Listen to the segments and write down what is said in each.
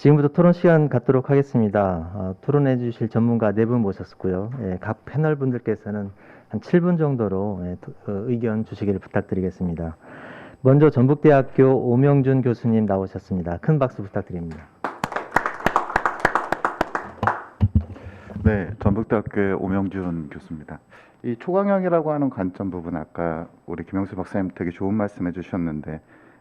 지금부터 토론 시간 갖도록 하겠습니다. 토론해 주실 전문가 4분 모셨고요. 각 패널 분들께서는 한 7분 정도로 의견 주시기를 부탁드리겠습니다. 먼저 전북대학교 오명준 교수님 나오셨습니다. 큰 박수 부탁드립니다. 네, 전북대학교의 오명준 교수입니다. 이 초강형이라고 하는 관점 부분 아까 우리 김영수 박사님 되게 좋은 말씀해 주셨는데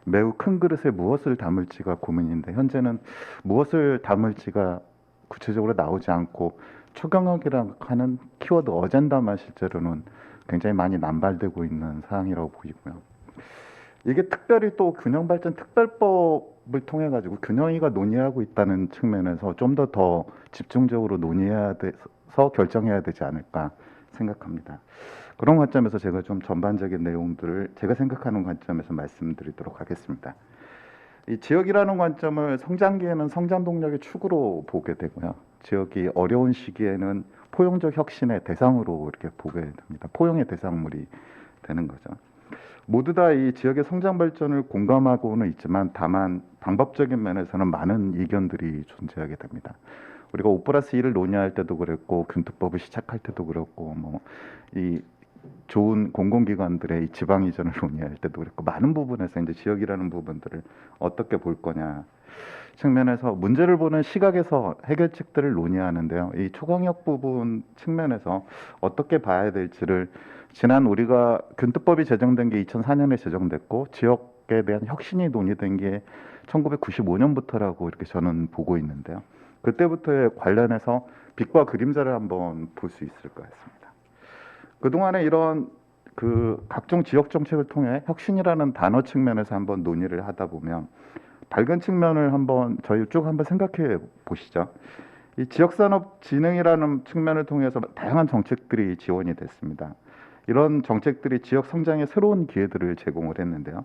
매우 큰 그릇에 무엇을 담을지가 고민인데 현재는 무엇을 담을지가 구체적으로 나오지 않고 초강형이라고 하는 키워드 어젠다만 실제로는 굉장히 많이 남발되고 있는 사항이라고 보이고요. 이게 특별히 또 균형발전 특별법을 통해 가지고 균형위가 논의하고 있다는 측면에서 좀 더 집중적으로 논의해야 돼서 결정해야 되지 않을까 생각합니다. 그런 관점에서 제가 좀 전반적인 내용들을 제가 생각하는 관점에서 말씀드리도록 하겠습니다. 이 지역이라는 관점을 성장기에는 성장 동력의 축으로 보게 되고요. 지역이 어려운 시기에는 포용적 혁신의 대상으로 이렇게 보게 됩니다. 포용의 대상물이 되는 거죠. 모두 다 이 지역의 성장 발전을 공감하고는 있지만 다만 방법적인 면에서는 많은 이견들이 존재하게 됩니다. 우리가 5+1을 논의할 때도 그랬고 균특법을 시작할 때도 그랬고 이 좋은 공공기관들의 이 지방 이전을 논의할 때도 그랬고 많은 부분에서 이제 지역이라는 부분들을 어떻게 볼 거냐 측면에서 문제를 보는 시각에서 해결책들을 논의하는데요. 이 초강력 부분 측면에서 어떻게 봐야 될지를 지난 우리가 균특법이 제정된 게 2004년에 제정됐고 지역에 대한 혁신이 논의된 게 1995년부터라고 이렇게 저는 보고 있는데요. 그때부터에 관련해서 빛과 그림자를 한번 볼 수 있을 것 같습니다. 그동안에 이런 각종 지역 정책을 통해 혁신이라는 단어 측면에서 한번 논의를 하다 보면 밝은 측면을 한번 저희 쭉 한번 생각해 보시죠. 이 지역산업진흥이라는 측면을 통해서 다양한 정책들이 지원이 됐습니다. 이런 정책들이 지역 성장에 새로운 기회들을 제공을 했는데요.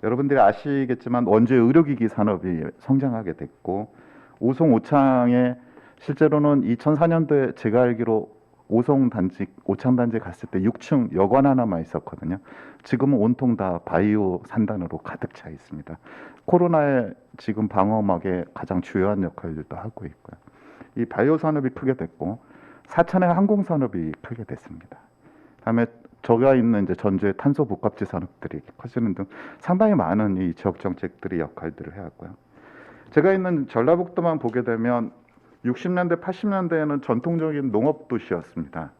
여러분들이 아시겠지만 원주의 의료기기 산업이 성장하게 됐고 오송 오창에 실제로는 2004년도에 제가 알기로 오창 단지 갔을 때 6층 여관 하나만 있었거든요. 지금은 온통 다 바이오 산단으로 가득 차 있습니다. 코로나의 지금 방어막에 가장 주요한 역할들도 하고 있고요. 이 바이오 산업이 크게 됐고 사천의 항공 산업이 크게 됐습니다. 다음에 저가 있는 이제 전주의 탄소 복합지 산업들이 커지는 등 상당히 많은 이 지역 정책들이 역할들을 해왔고요. 제가 있는 전라북도만 보게 되면 60년대, 80년대에는 전통적인 농업 도시였습니다.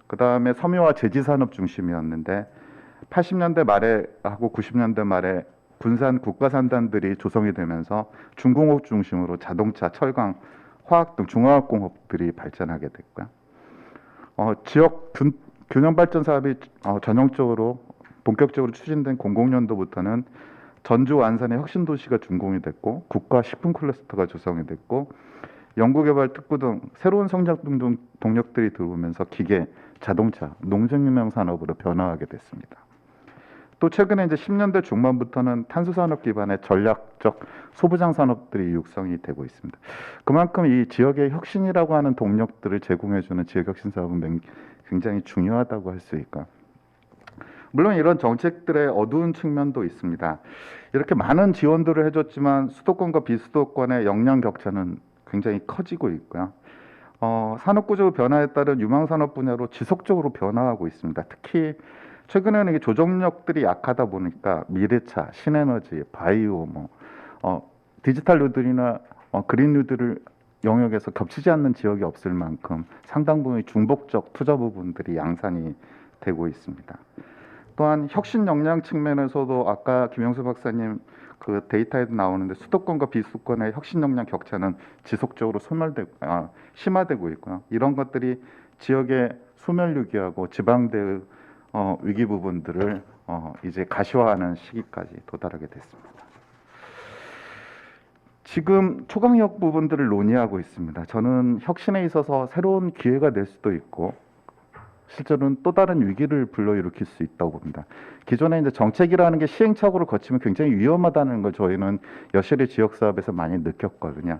그 다음에 섬유와 제지 산업 중심이었는데 80년대 말에 하고 90년대 말에 군산 국가산단들이 조성이 되면서 중공업 중심으로 자동차, 철강, 화학 등 중화학공업들이 발전하게 됐고요. 지역 균형 발전 사업이 전형적으로 본격적으로 추진된 00년도부터는 전주 안산의 혁신 도시가 준공이 됐고 국가 식품 클러스터가 조성이 됐고 연구개발 특구 등 새로운 성장 동력들이 들어오면서 기계, 자동차, 농정유명 산업으로 변화하게 됐습니다. 또 최근에 이제 10년대 중반부터는 탄소 산업 기반의 전략적 소부장 산업들이 육성이 되고 있습니다. 그만큼 이 지역의 혁신이라고 하는 동력들을 제공해주는 지역 혁신 사업은 굉장히 중요하다고 할 수 있고, 물론 이런 정책들의 어두운 측면도 있습니다. 이렇게 많은 지원들을 해줬지만 수도권과 비수도권의 역량 격차는 굉장히 커지고 있고요. 산업구조 변화에 따른 유망산업 분야로 지속적으로 변화하고 있습니다. 특히 최근에는 이게 조정력들이 약하다 보니까 미래차, 신에너지, 바이오, 디지털 뉴딜이나 그린 뉴딜을 영역에서 겹치지 않는 지역이 없을 만큼 상당 부분의 중복적 투자 부분들이 양산이 되고 있습니다. 또한 혁신 역량 측면에서도 아까 김영수 박사님 그 데이터에도 나오는데 수도권과 비수도권의 혁신 역량 격차는 지속적으로 심화되고 있고요. 이런 것들이 지역의 소멸 위기하고 지방대의 위기 부분들을 이제 가시화하는 시기까지 도달하게 됐습니다. 지금 초강력 부분들을 논의하고 있습니다. 저는 혁신에 있어서 새로운 기회가 될 수도 있고 실제로는 또 다른 위기를 불러일으킬 수 있다고 봅니다. 기존에 이제 정책이라는 게 시행착오를 거치면 굉장히 위험하다는 걸 저희는 여실히 지역 사업에서 많이 느꼈거든요.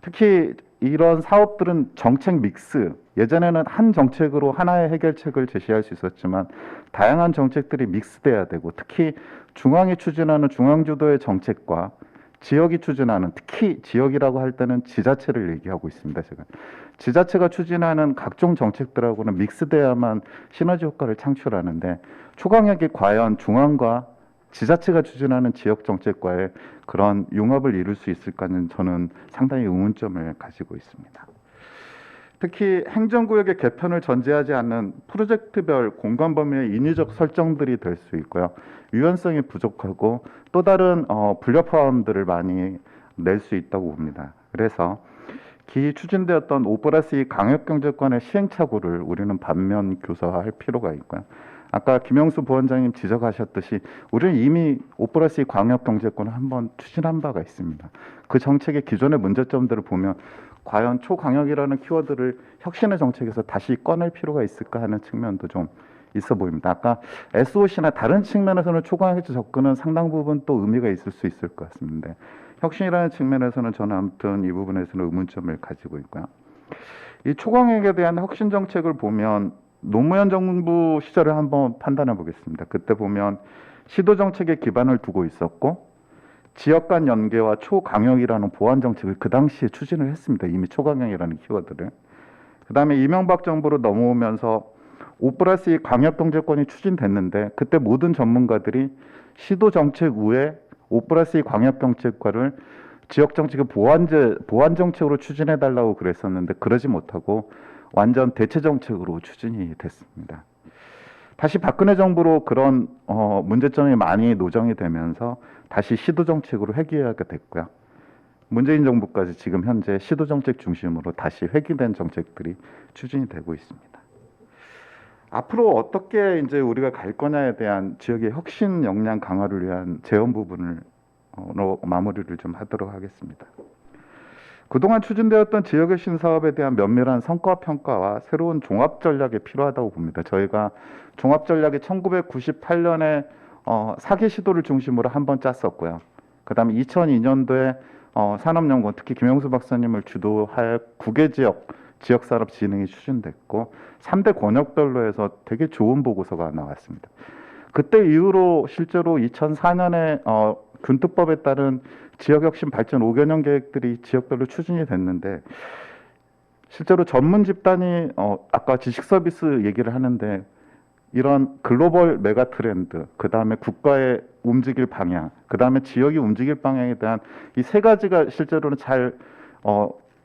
특히 이런 사업들은 정책 믹스, 예전에는 한 정책으로 하나의 해결책을 제시할 수 있었지만 다양한 정책들이 믹스돼야 되고 특히 중앙이 추진하는 중앙주도의 정책과 지역이 추진하는, 특히 지역이라고 할 때는 지자체를 얘기하고 있습니다. 제가 지자체가 추진하는 각종 정책들하고는 믹스돼야만 시너지 효과를 창출하는데, 초강력이 과연 중앙과 지자체가 추진하는 지역 정책과의 그런 융합을 이룰 수 있을까는 저는 상당히 의문점을 가지고 있습니다. 특히 행정구역의 개편을 전제하지 않는 프로젝트별 공간 범위의 인위적 설정들이 될 수 있고요. 유연성이 부족하고 또 다른 불협화음들을 많이 낼 수 있다고 봅니다. 그래서 기 추진되었던 5+2 강역경제권의 시행착오를 우리는 반면 교사할 필요가 있고요. 아까 김영수 부원장님 지적하셨듯이 우리는 이미 5+2 광역경제권을 한번 추진한 바가 있습니다. 그 정책의 기존의 문제점들을 보면 과연 초강역이라는 키워드를 혁신의 정책에서 다시 꺼낼 필요가 있을까 하는 측면도 좀 있어 보입니다. 아까 SOC나 다른 측면에서는 초강역 접근은 상당 부분 또 의미가 있을 수 있을 것 같습니다. 혁신이라는 측면에서는 저는 아무튼 이 부분에서는 의문점을 가지고 있고요. 이 초강역에 대한 혁신 정책을 보면 노무현 정부 시절을 한번 판단해 보겠습니다. 그때 보면 시도 정책에 기반을 두고 있었고 지역 간 연계와 초강역이라는 보완 정책을 그 당시에 추진을 했습니다. 이미 초강역이라는 키워드를. 그다음에 이명박 정부로 넘어오면서 5+2 광역경제권이 추진됐는데 그때 모든 전문가들이 시도 정책 외에 5+2 광역경제권을 지역 정책의 보완 정책으로 추진해 달라고 그랬었는데 그러지 못하고 완전 대체 정책으로 추진이 됐습니다. 다시 박근혜 정부로 그런 문제점이 많이 노정이 되면서 다시 시도 정책으로 회귀하게 됐고요. 문재인 정부까지 지금 현재 시도 정책 중심으로 다시 회귀된 정책들이 추진이 되고 있습니다. 앞으로 어떻게 이제 우리가 갈 거냐에 대한 지역의 혁신 역량 강화를 위한 제언 부분을 마무리를 좀 하도록 하겠습니다. 그동안 추진되었던 지역혁신 사업에 대한 면밀한 성과 평가와 새로운 종합 전략이 필요하다고 봅니다. 저희가 종합 전략이 1998년에 4개 시도를 중심으로 한번 짰었고요. 그다음에 2002년도에 산업연구원, 특히 김영수 박사님을 주도할 9개 지역 산업 진흥이 추진됐고 3대 권역별로 해서 되게 좋은 보고서가 나왔습니다. 그때 이후로 실제로 2004년에 군특법에 따른 지역혁신 발전 5개년 계획들이 지역별로 추진이 됐는데 실제로 전문 집단이 아까 지식 서비스 얘기를 하는데 이런 글로벌 메가 트렌드, 그 다음에 국가의 움직일 방향, 그 다음에 지역이 움직일 방향에 대한 이 세 가지가 실제로는 잘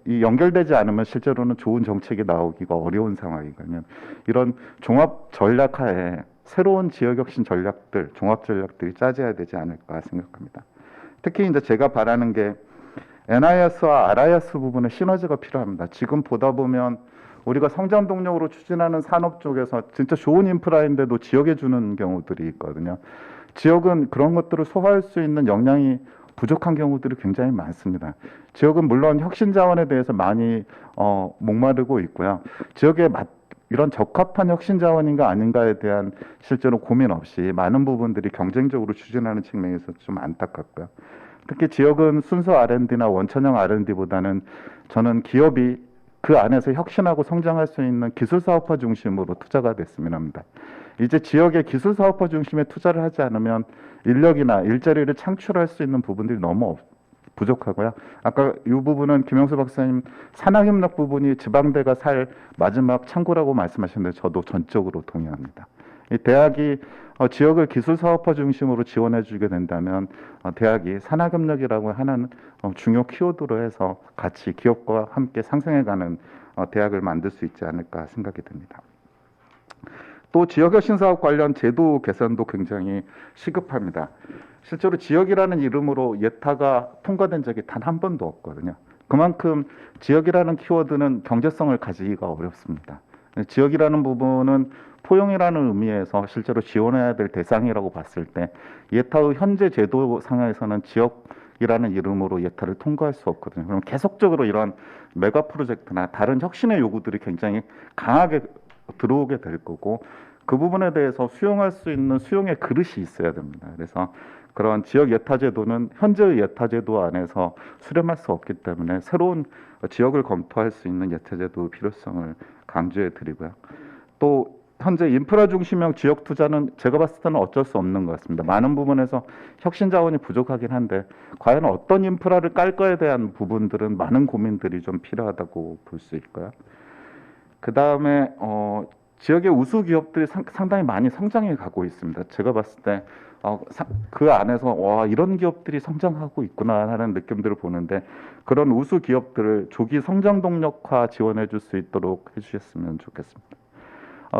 이 연결되지 않으면 실제로는 좋은 정책이 나오기가 어려운 상황이거든요. 이런 종합 전략하에 새로운 지역혁신 전략들, 종합 전략들이 짜져야 되지 않을까 생각합니다. 특히 이제 제가 바라는 게 NIS와 RIS 부분의 시너지가 필요합니다. 지금 보다 보면 우리가 성장 동력으로 추진하는 산업 쪽에서 진짜 좋은 인프라인데도 지역에 주는 경우들이 있거든요. 지역은 그런 것들을 소화할 수 있는 역량이 부족한 경우들이 굉장히 많습니다. 지역은 물론 혁신 자원에 대해서 많이 목마르고 있고요. 지역에 이런 적합한 혁신 자원인가 아닌가에 대한 실제로 고민 없이 많은 부분들이 경쟁적으로 추진하는 측면에서 좀 안타깝고요. 특히 지역은 순수 R&D나 원천형 R&D보다는 저는 기업이 그 안에서 혁신하고 성장할 수 있는 기술사업화 중심으로 투자가 됐으면 합니다. 이제 지역의 기술사업화 중심에 투자를 하지 않으면 인력이나 일자리를 창출할 수 있는 부분들이 너무 부족하고요. 아까 이 부분은 김영수 박사님 산학협력 부분이 지방대가 살 마지막 창구라고 말씀하셨는데 저도 전적으로 동의합니다. 이 대학이 지역을 기술사업화 중심으로 지원해 주게 된다면 대학이 산학협력이라고 하는 중요 키워드로 해서 같이 기업과 함께 상생해가는 대학을 만들 수 있지 않을까 생각이 듭니다. 또 지역혁신 사업 관련 제도 개선도 굉장히 시급합니다. 실제로 지역이라는 이름으로 예타가 통과된 적이 단 한 번도 없거든요. 그만큼 지역이라는 키워드는 경제성을 가지기가 어렵습니다. 지역이라는 부분은 포용이라는 의미에서 실제로 지원해야 될 대상이라고 봤을 때 예타의 현재 제도 상에서는 지역이라는 이름으로 예타를 통과할 수 없거든요. 그럼 계속적으로 이런 메가 프로젝트나 다른 혁신의 요구들이 굉장히 강하게 들어오게 될 거고 그 부분에 대해서 수용할 수 있는 수용의 그릇이 있어야 됩니다. 그래서 그런 지역 예타 제도는 현재의 예타 제도 안에서 수렴할 수 없기 때문에 새로운 지역을 검토할 수 있는 예타 제도 필요성을 강조해 드리고요. 또 현재 인프라 중심형 지역 투자는 제가 봤을 때는 어쩔 수 없는 것 같습니다. 많은 부분에서 혁신 자원이 부족하긴 한데 과연 어떤 인프라를 깔 거에 대한 부분들은 많은 고민들이 좀 필요하다고 볼 수 있고요. 그 다음에 지역의 우수 기업들이 상당히 많이 성장해 가고 있습니다. 제가 봤을 때 그 안에서 와 이런 기업들이 성장하고 있구나 하는 느낌들을 보는데 그런 우수 기업들을 조기 성장 동력화 지원해 줄 수 있도록 해주셨으면 좋겠습니다.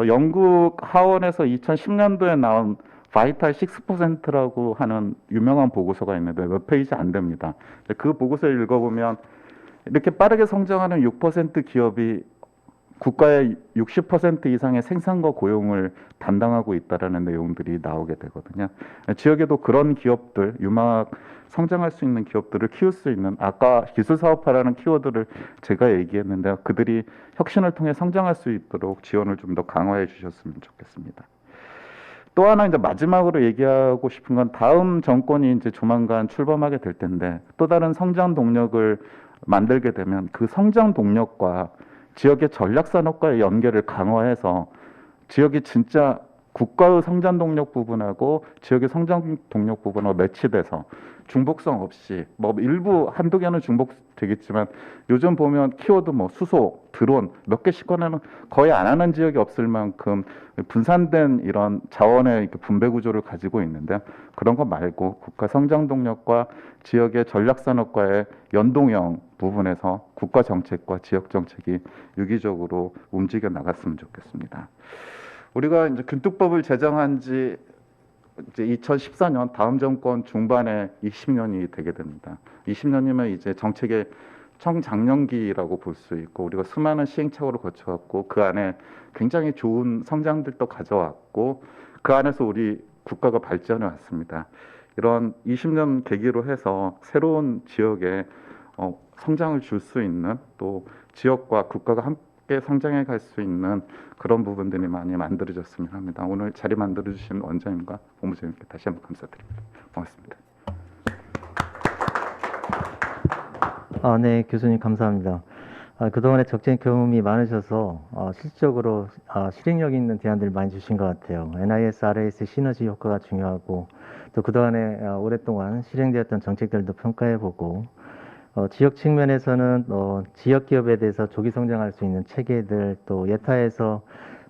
영국 하원에서 2010년도에 나온 바이탈 6%라고 하는 유명한 보고서가 있는데 몇 페이지 안 됩니다. 그 보고서를 읽어보면 이렇게 빠르게 성장하는 6% 기업이 국가의 60% 이상의 생산과 고용을 담당하고 있다라는 내용들이 나오게 되거든요. 지역에도 그런 기업들, 유망 성장할 수 있는 기업들을 키울 수 있는 아까 기술 사업화라는 키워드를 제가 얘기했는데요. 그들이 혁신을 통해 성장할 수 있도록 지원을 좀 더 강화해 주셨으면 좋겠습니다. 또 하나 이제 마지막으로 얘기하고 싶은 건 다음 정권이 이제 조만간 출범하게 될 텐데 또 다른 성장 동력을 만들게 되면 그 성장 동력과 지역의 전략 산업과의 연계를 강화해서 지역이 진짜 국가의 성장 동력 부분하고 지역의 성장 동력 부분하고 매치돼서 중복성 없이 뭐 일부 한두 개는 중복되겠지만 요즘 보면 키워드 뭐 수소, 드론 몇 개씩 꺼내는 거의 안 하는 지역이 없을 만큼 분산된 이런 자원의 분배 구조를 가지고 있는데 그런 거 말고 국가 성장 동력과 지역의 전략 산업과의 연동형 부분에서 국가 정책과 지역 정책이 유기적으로 움직여 나갔으면 좋겠습니다. 우리가 이제 균특법을 제정한 지 이제 2014년 다음 정권 중반에 20년이 되게 됩니다. 20년이면 이제 정책의 청장년기라고 볼 수 있고 우리가 수많은 시행착오를 거쳐왔고 그 안에 굉장히 좋은 성장들도 가져왔고 그 안에서 우리 국가가 발전해 왔습니다. 이런 20년 계기로 해서 새로운 지역에 성장을 줄 수 있는 또 지역과 국가가 함께 성장해 갈 수 있는 그런 부분들이 많이 만들어졌으면 합니다. 오늘 자리 만들어주신 원장님과 본부장님께 다시 한번 감사드립니다. 고맙습니다. 네, 교수님 감사합니다. 그동안에 적정 경험이 많으셔서 실질적으로 실행력 있는 대안들을 많이 주신 것 같아요. NIS, RIS 시너지 효과가 중요하고 또 그동안에 오랫동안 실행되었던 정책들도 평가해보고 지역 측면에서는 지역 기업에 대해서 조기 성장할 수 있는 체계들 또 예타에서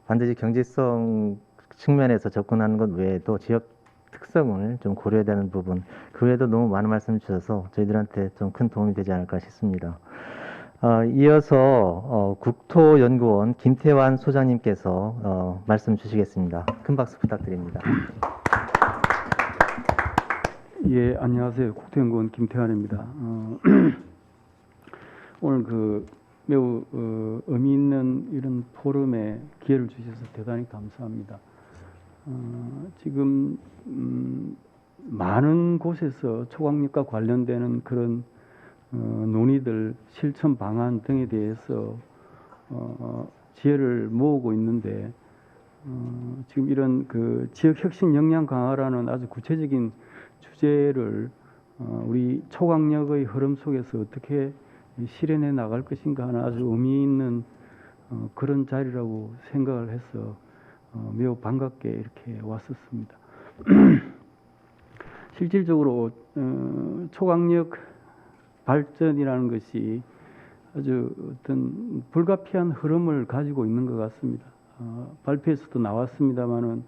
반드시 경제성 측면에서 접근하는 것 외에도 지역 특성을 좀 고려해야 되는 부분 그 외에도 너무 많은 말씀 주셔서 저희들한테 좀 큰 도움이 되지 않을까 싶습니다. 이어서 국토연구원 김태환 소장님께서 말씀 주시겠습니다. 큰 박수 부탁드립니다. 예, 안녕하세요. 국토연구원 김태환입니다. 오늘 그 매우 의미 있는 이런 포럼에 기회를 주셔서 대단히 감사합니다. 지금 많은 곳에서 초강력과 관련되는 그런 논의들, 실천 방안 등에 대해서 지혜를 모으고 있는데 지금 이런 그 지역 혁신 역량 강화라는 아주 구체적인 주제를 우리 초강력의 흐름 속에서 어떻게 실현해 나갈 것인가 하는 아주 의미 있는 그런 자리라고 생각을 해서 매우 반갑게 이렇게 왔었습니다. 실질적으로 초강력 발전이라는 것이 아주 어떤 불가피한 흐름을 가지고 있는 것 같습니다. 발표에서도 나왔습니다마는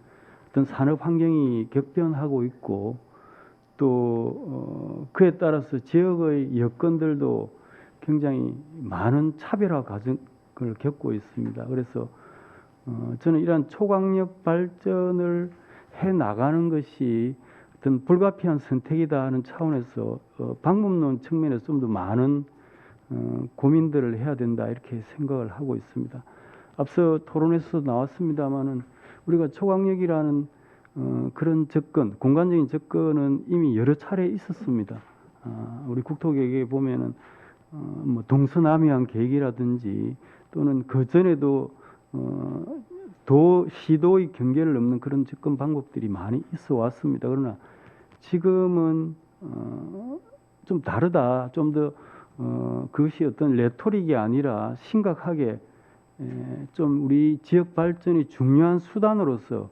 어떤 산업 환경이 격변하고 있고 또 그에 따라서 지역의 여건들도 굉장히 많은 차별화 과정을 겪고 있습니다. 그래서 저는 이러한 초강력 발전을 해 나가는 것이 어떤 불가피한 선택이다 하는 차원에서 방법론 측면에서 좀 더 많은 고민들을 해야 된다 이렇게 생각을 하고 있습니다. 앞서 토론에서도 나왔습니다마는 우리가 초강력이라는 그런 접근, 공간적인 접근은 이미 여러 차례 있었습니다. 우리 국토계획에 보면은 뭐 동서남이안 계획이라든지 또는 그 전에도 시도의 경계를 넘는 그런 접근 방법들이 많이 있어 왔습니다. 그러나 지금은 좀 다르다. 좀 더 그것이 어떤 레토릭이 아니라 심각하게 좀 우리 지역 발전이 중요한 수단으로서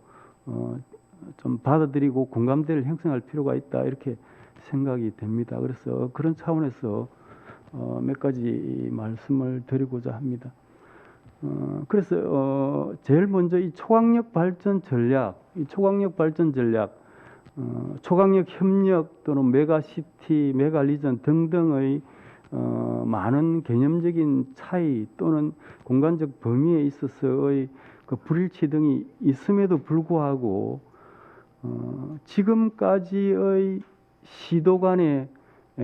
좀 받아들이고 공감대를 형성할 필요가 있다 이렇게 생각이 됩니다. 그래서 그런 차원에서 몇 가지 말씀을 드리고자 합니다. 그래서 제일 먼저 이 초강력 발전 전략, 초강력 협력 또는 메가시티, 메가리전 등등의 많은 개념적인 차이 또는 공간적 범위에 있어서의 그 불일치 등이 있음에도 불구하고 지금까지의 시도 간의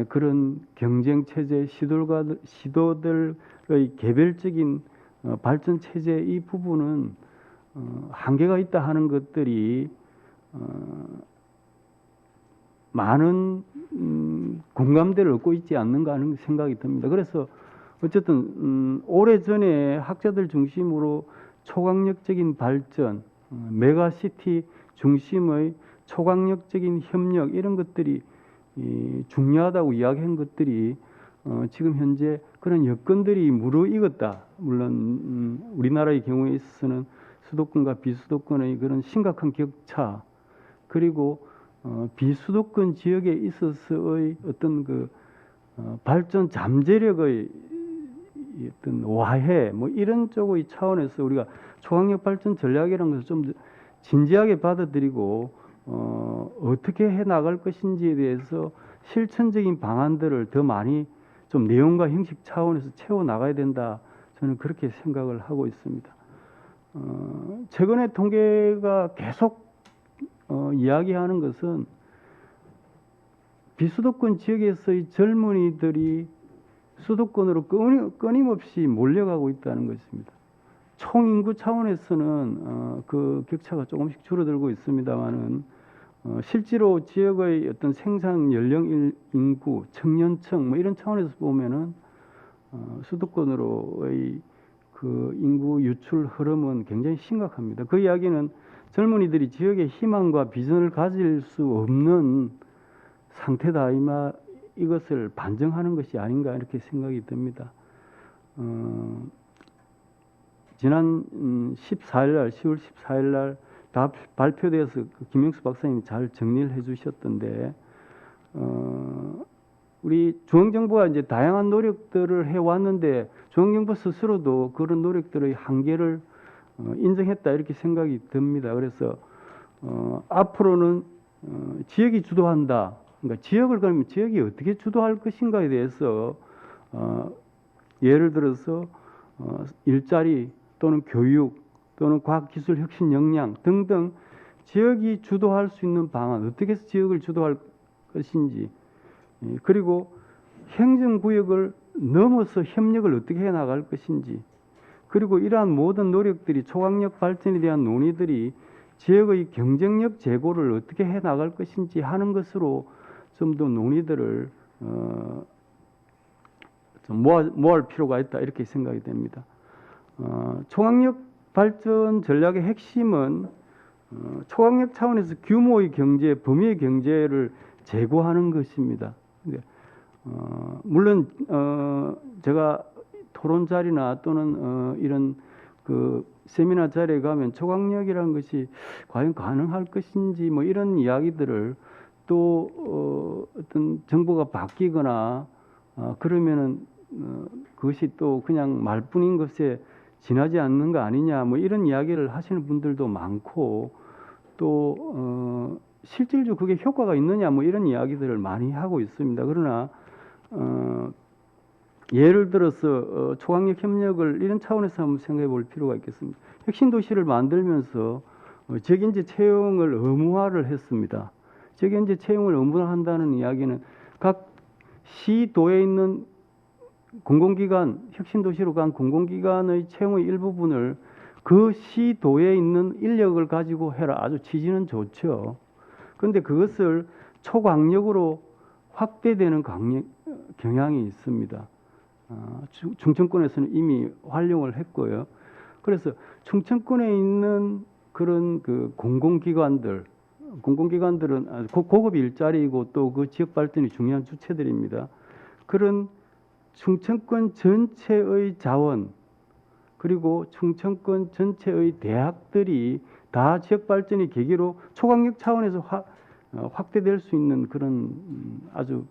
그런 경쟁 체제, 시도들의 개별적인 발전 체제 이 부분은 한계가 있다 하는 것들이 많은 공감대를 얻고 있지 않는가 하는 생각이 듭니다. 그래서 어쨌든 오래전에 학자들 중심으로 초강력적인 발전, 메가시티 중심의 초강력적인 협력 이런 것들이 중요하다고 이야기한 것들이 지금 현재 그런 여건들이 무르익었다. 물론 우리나라의 경우에 있어서는 수도권과 비수도권의 그런 심각한 격차 그리고 비수도권 지역에 있어서의 어떤 그 발전 잠재력의 어떤 와해 뭐 이런 쪽의 차원에서 우리가 초강력 발전 전략이라는 것을 좀 진지하게 받아들이고 어떻게 해 나갈 것인지에 대해서 실천적인 방안들을 더 많이 좀 내용과 형식 차원에서 채워 나가야 된다. 저는 그렇게 생각을 하고 있습니다. 최근에 통계가 계속 이야기하는 것은 비수도권 지역에서의 젊은이들이 수도권으로 끊임없이 몰려가고 있다는 것입니다. 총인구 차원에서는 그 격차가 조금씩 줄어들고 있습니다만은 실제로 지역의 어떤 생산 연령 인구, 청년층 뭐 이런 차원에서 보면은 수도권으로의 그 인구 유출 흐름은 굉장히 심각합니다. 그 이야기는 젊은이들이 지역의 희망과 비전을 가질 수 없는 상태다 이것을 반증하는 것이 아닌가 이렇게 생각이 듭니다. 지난 14일 날, 10월 14일 날 다 발표돼서 그 김영수 박사님이 잘 정리를 해주셨던데 우리 중앙정부가 이제 다양한 노력들을 해왔는데 중앙정부 스스로도 그런 노력들의 한계를 인정했다 이렇게 생각이 듭니다. 그래서 앞으로는 지역이 주도한다. 그러니까 지역을 그러면 지역이 어떻게 주도할 것인가에 대해서 예를 들어서 일자리 또는 교육 또는 과학기술 혁신 역량 등등 지역이 주도할 수 있는 방안 어떻게 해서 지역을 주도할 것인지 그리고 행정구역을 넘어서 협력을 어떻게 해 나갈 것인지 그리고 이러한 모든 노력들이 초강력 발전에 대한 논의들이 지역의 경쟁력 제고를 어떻게 해 나갈 것인지 하는 것으로 좀 더 논의들을 좀 모을 필요가 있다 이렇게 생각이 됩니다. 초강력 발전 전략의 핵심은 초강력 차원에서 규모의 경제, 범위의 경제를 제고하는 것입니다. 물론 제가 토론 자리나 또는 이런 그 세미나 자리에 가면 초강력이라는 것이 과연 가능할 것인지 뭐 이런 이야기들을 또 어떤 정보가 바뀌거나 그러면은 그것이 또 그냥 말뿐인 것에 지나지 않는 거 아니냐 뭐 이런 이야기를 하시는 분들도 많고 또 실질적으로 그게 효과가 있느냐 뭐 이런 이야기들을 많이 하고 있습니다. 그러나 예를 들어서 초강력 협력을 이런 차원에서 한번 생각해 볼 필요가 있겠습니다. 혁신 도시를 만들면서 지역인재 채용을 의무화를 했습니다. 지역인재 채용을 의무화한다는 이야기는 각 시도에 있는 공공기관, 혁신도시로 간 공공기관의 채용의 일부분을 그 시도에 있는 인력을 가지고 해라. 아주 취지는 좋죠. 그런데 그것을 초광역으로 확대되는 경향이 있습니다. 충청권에서는 이미 활용을 했고요. 그래서 충청권에 있는 그런 그 공공기관들은 고급 일자리이고 또 그 지역 발전이 중요한 주체들입니다. 그런 충청권 전체의 자원, 그리고 충청권 전체의 대학들이 다 지역 발전의 계기로 초강력 차원에서 확대될 수 있는 그런 아주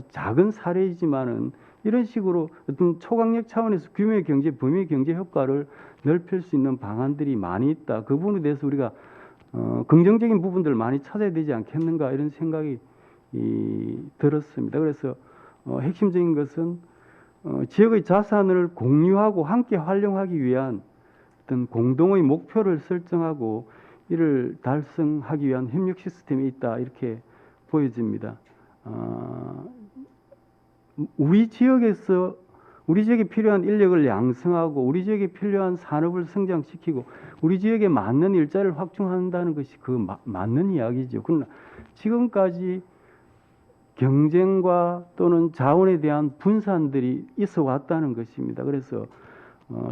작은 사례이지만은 이런 식으로 어떤 초강력 차원에서 규모의 경제, 범위의 경제 효과를 넓힐 수 있는 방안들이 많이 있다. 그 부분에 대해서 우리가 긍정적인 부분들을 많이 찾아야 되지 않겠는가 이런 생각이 들었습니다. 그래서 핵심적인 것은 지역의 자산을 공유하고 함께 활용하기 위한 어떤 공동의 목표를 설정하고 이를 달성하기 위한 협력 시스템이 있다 이렇게 보여집니다. 우리 지역에 필요한 인력을 양성하고 우리 지역에 필요한 산업을 성장시키고 우리 지역에 맞는 일자리를 확충한다는 것이 맞는 이야기죠. 그러나 지금까지 경쟁과 또는 자원에 대한 분산들이 있어 왔다는 것입니다. 그래서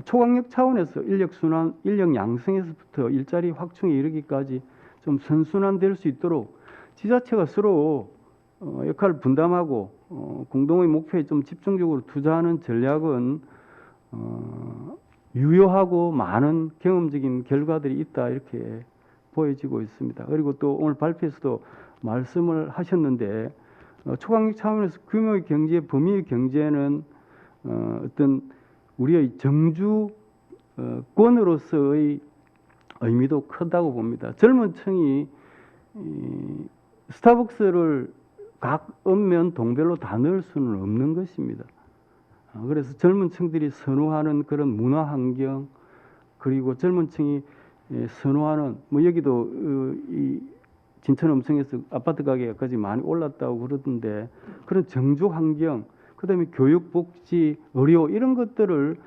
초강력 차원에서 인력 순환, 인력 양성에서부터 일자리 확충에 이르기까지 좀 선순환될 수 있도록 지자체가 서로 역할을 분담하고 공동의 목표에 좀 집중적으로 투자하는 전략은 유효하고 많은 경험적인 결과들이 있다 이렇게 보여지고 있습니다. 그리고 또 오늘 발표에서도 말씀을 하셨는데 초강력 차원에서 규모의 경제, 범위의 경제는 어떤 우리의 정주권으로서의 의미도 크다고 봅니다. 젊은 층이 스타벅스를 각 읍면 동별로 다 넣을 수는 없는 것입니다. 그래서 젊은 층들이 선호하는 그런 문화 환경 그리고 젊은 층이 선호하는 뭐 여기도 이 진천 음성에서 아파트 가격까지 많이 올랐다고 그러던데 그런 정주 환경 그다음에 교육 복지 의료 이런 것들을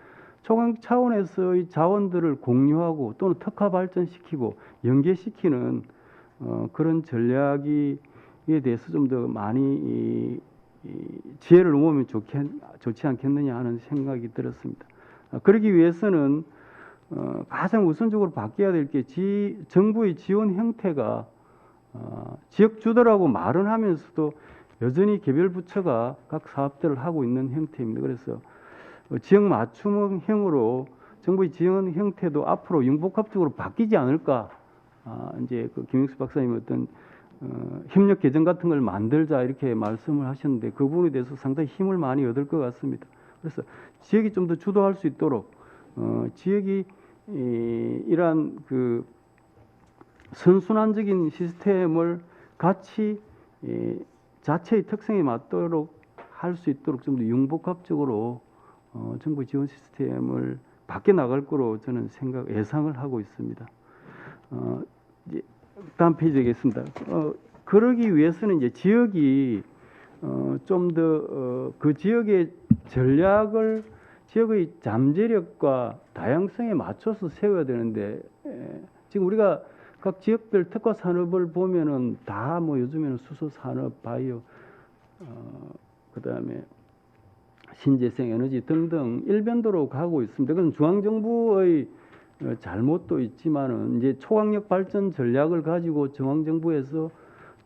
초강 차원에서의 자원들을 공유하고 또는 특화 발전시키고 연계시키는 그런 전략에 대해서 좀 더 많이 지혜를 모으면 좋지 않겠느냐 하는 생각이 들었습니다. 그러기 위해서는 가장 우선적으로 바뀌어야 될 게 정부의 지원 형태가 지역 주도라고 말은 하면서도 여전히 개별 부처가 각 사업들을 하고 있는 형태입니다. 그래서 지역 맞춤형으로 정부의 지원 형태도 앞으로 융복합적으로 바뀌지 않을까. 이제 그 김영수 박사님 어떤 협력 개정 같은 걸 만들자 이렇게 말씀을 하셨는데 그 부분에 대해서 상당히 힘을 많이 얻을 것 같습니다. 그래서 지역이 좀 더 주도할 수 있도록 지역이 이러한 그 선순환적인 시스템을 같이 자체의 특성에 맞도록 할 수 있도록 좀 더 융복합적으로 정부 지원 시스템을 바뀌어 나갈 거로 저는 예상을 하고 있습니다. 이제 다음 페이지 되겠습니다. 그러기 위해서는 이제 지역이 좀 더 그 지역의 전략을 지역의 잠재력과 다양성에 맞춰서 세워야 되는데 지금 우리가 각 지역별 특화 산업을 보면은 다 뭐 요즘에는 수소 산업, 바이오, 그다음에 신재생 에너지 등등 일변도로 가고 있습니다. 그건 중앙 정부의 잘못도 있지만은 이제 초강력 발전 전략을 가지고 중앙 정부에서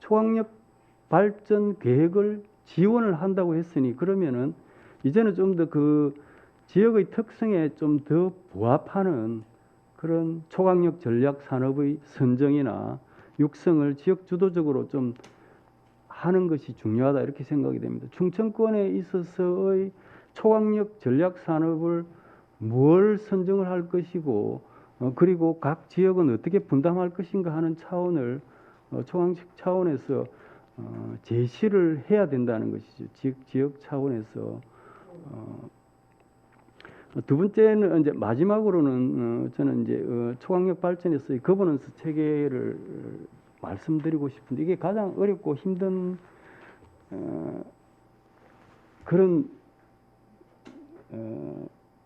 초강력 발전 계획을 지원을 한다고 했으니 그러면은 이제는 좀 더 그 지역의 특성에 좀 더 부합하는 그런 초강력 전략 산업의 선정이나 육성을 지역 주도적으로 좀 하는 것이 중요하다 이렇게 생각이 됩니다. 충청권에 있어서의 초강력 전략 산업을 뭘 선정을 할 것이고 그리고 각 지역은 어떻게 분담할 것인가 하는 차원을 초강력 차원에서 제시를 해야 된다는 것이죠. 지역 차원에서 두 번째는 이제 마지막으로는 저는 이제 초강력 발전에서의 거버넌스 체계를 말씀드리고 싶은데 이게 가장 어렵고 힘든 그런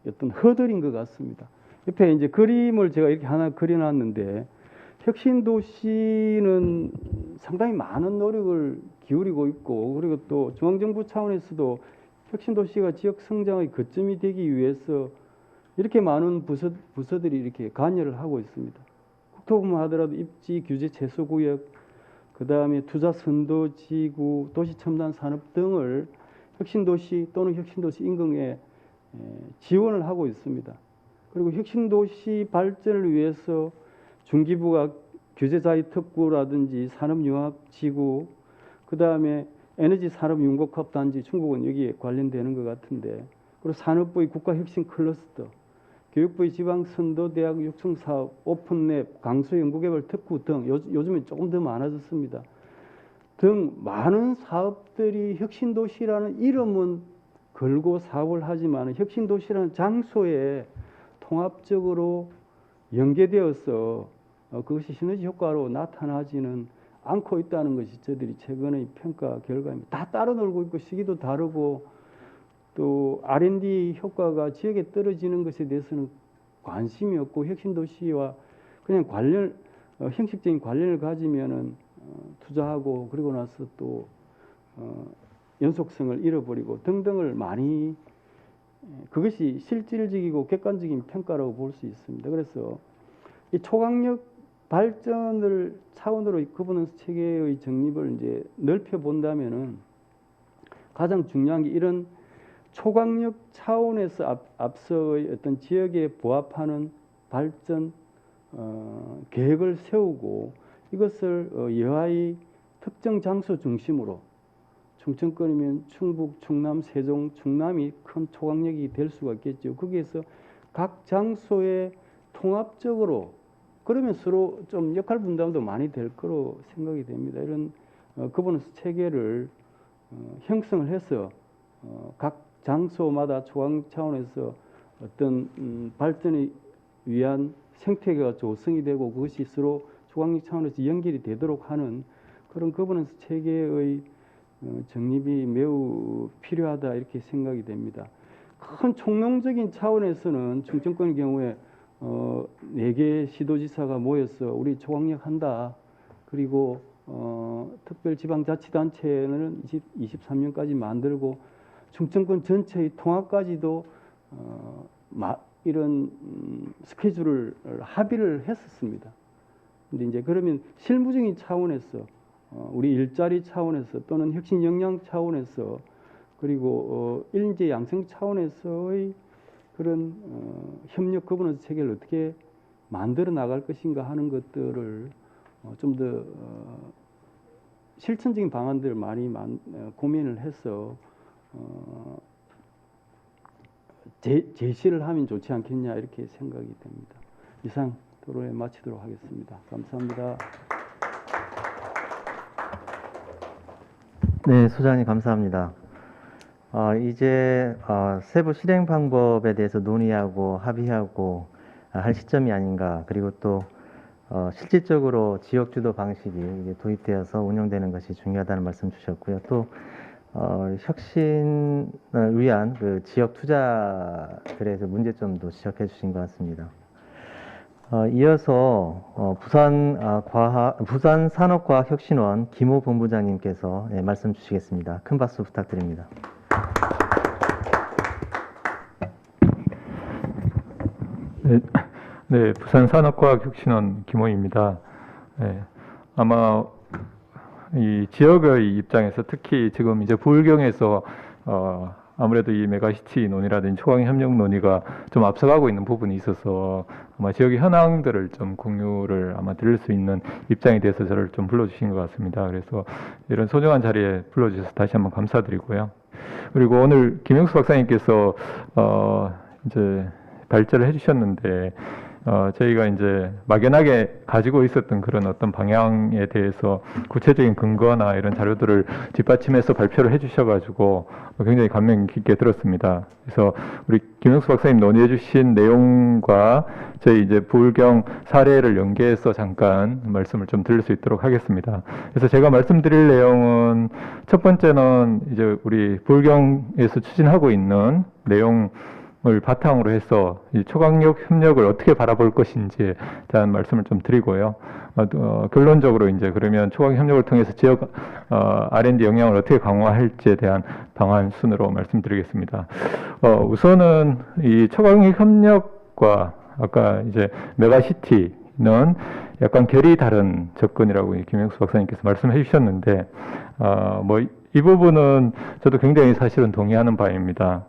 어떤 허들인 것 같습니다. 옆에 이제 그림을 제가 이렇게 하나 그려놨는데 혁신도시는 상당히 많은 노력을 기울이고 있고 그리고 또 중앙정부 차원에서도 혁신도시가 지역 성장의 거점이 되기 위해서 이렇게 많은 부서들이 이렇게 관여를 하고 있습니다. 국토부만 하더라도 입지 규제 최소구역, 그 다음에 투자 선도지구, 도시첨단 산업 등을 혁신도시 또는 혁신도시 인근에 지원을 하고 있습니다. 그리고 혁신도시 발전을 위해서 중기부가 규제자유 특구라든지 산업융합지구, 그 다음에 에너지산업융복합단지, 충북은 여기에 관련되는 것 같은데, 그리고 산업부의 국가혁신 클러스터, 교육부의 지방선도대학 육성사업, 오픈랩, 강수연구개발 특구 등 요즘에 조금 더 많아졌습니다. 등 많은 사업들이 혁신도시라는 이름은 걸고 사업을 하지만 혁신도시라는 장소에 통합적으로 연계되어서 그것이 시너지 효과로 나타나지는 않고 있다는 것이 저희들이 최근의 평가 결과입니다. 다 따로 놀고 있고 시기도 다르고 또 R&D 효과가 지역에 떨어지는 것에 대해서는 관심이 없고 혁신도시와 그냥 형식적인 관련을 가지면은 투자하고 그리고 나서 또 연속성을 잃어버리고 등등을 많이, 그것이 실질적이고 객관적인 평가라고 볼 수 있습니다. 그래서 이 초강력 발전을 차원으로 거버넌스 체계의 정립을 이제 넓혀 본다면은 가장 중요한 게 이런 초강력 차원에서 앞서의 어떤 지역에 부합하는 발전 계획을 세우고 이것을 여하의 특정 장소 중심으로, 충청권이면 충북, 충남, 세종, 충남이 큰 초강력이 될 수가 있겠죠. 거기에서 각 장소에 통합적으로, 그러면 서로 좀 역할 분담도 많이 될 거로 생각이 됩니다. 이런 거버넌스 체계를 형성을 해서 각 장소마다 초강력 차원에서 어떤 발전을 위한 생태계가 조성이 되고 그것이 서로 초강력 차원에서 연결이 되도록 하는 그런 거버넌스 체계의 정립이 매우 필요하다 이렇게 생각이 됩니다. 큰 총론적인 차원에서는 충청권의 경우에 4개 시도지사가 모여서 우리 초강력 한다. 그리고 특별지방자치단체는 23년까지 만들고 충청권 전체의 통합까지도 이런 스케줄을 합의를 했었습니다. 근데 이제 그러면 실무적인 차원에서 우리 일자리 차원에서 또는 혁신 역량 차원에서 그리고 인재 양성 차원에서의 그런 협력 거버넌스 체계를 어떻게 만들어 나갈 것인가 하는 것들을 좀 더 실천적인 방안들을 많이 고민을 해서 제시를 하면 좋지 않겠냐 이렇게 생각이 됩니다. 이상 토론회 마치도록 하겠습니다. 감사합니다. 네, 소장님 감사합니다. 이제 세부 실행 방법에 대해서 논의하고 합의하고 할 시점이 아닌가. 그리고 또 실질적으로 지역 주도 방식이 이제 도입되어서 운영되는 것이 중요하다는 말씀 주셨고요. 또 혁신을 위한 그 지역 투자들에 대해서 문제점도 지적해 주신 것 같습니다. 이어서 부산 산업과학혁신원 김호 본부장님께서 말씀 주시겠습니다. 큰 박수 부탁드립니다. 네, 부산 산업과학혁신원 김호입니다. 네, 아마 이 지역의 입장에서 특히 지금 이제 부울경에서 아무래도 이 메가시티 논의라든지 초강력 협력 논의가 좀 앞서가고 있는 부분이 있어서 아마 지역의 현황들을 좀 공유를 아마 드릴 수 있는 입장이 돼서 저를 좀 불러주신 것 같습니다. 그래서 이런 소중한 자리에 불러주셔서 다시 한번 감사드리고요. 그리고 오늘 김영수 박사님께서 이제 발제를 해주셨는데 저희가 이제 막연하게 가지고 있었던 그런 어떤 방향에 대해서 구체적인 근거나 이런 자료들을 뒷받침해서 발표를 해주셔가지고 굉장히 감명 깊게 들었습니다. 그래서 우리 김영수 박사님 논의해 주신 내용과 저희 이제 부울경 사례를 연계해서 잠깐 말씀을 좀 드릴 수 있도록 하겠습니다. 그래서 제가 말씀드릴 내용은 첫 번째는 이제 우리 부울경에서 추진하고 있는 내용 을 바탕으로 해서 이 초강력 협력을 어떻게 바라볼 것인지에 대한 말씀을 좀 드리고요. 결론적으로 이제 그러면 초강력 협력을 통해서 지역 R&D 역량을 어떻게 강화할지에 대한 방안 순으로 말씀드리겠습니다. 우선은 이 초강력 협력과 아까 이제 메가시티는 약간 결이 다른 접근이라고 김영수 박사님께서 말씀해 주셨는데 이 부분은 저도 굉장히 사실은 동의하는 바입니다.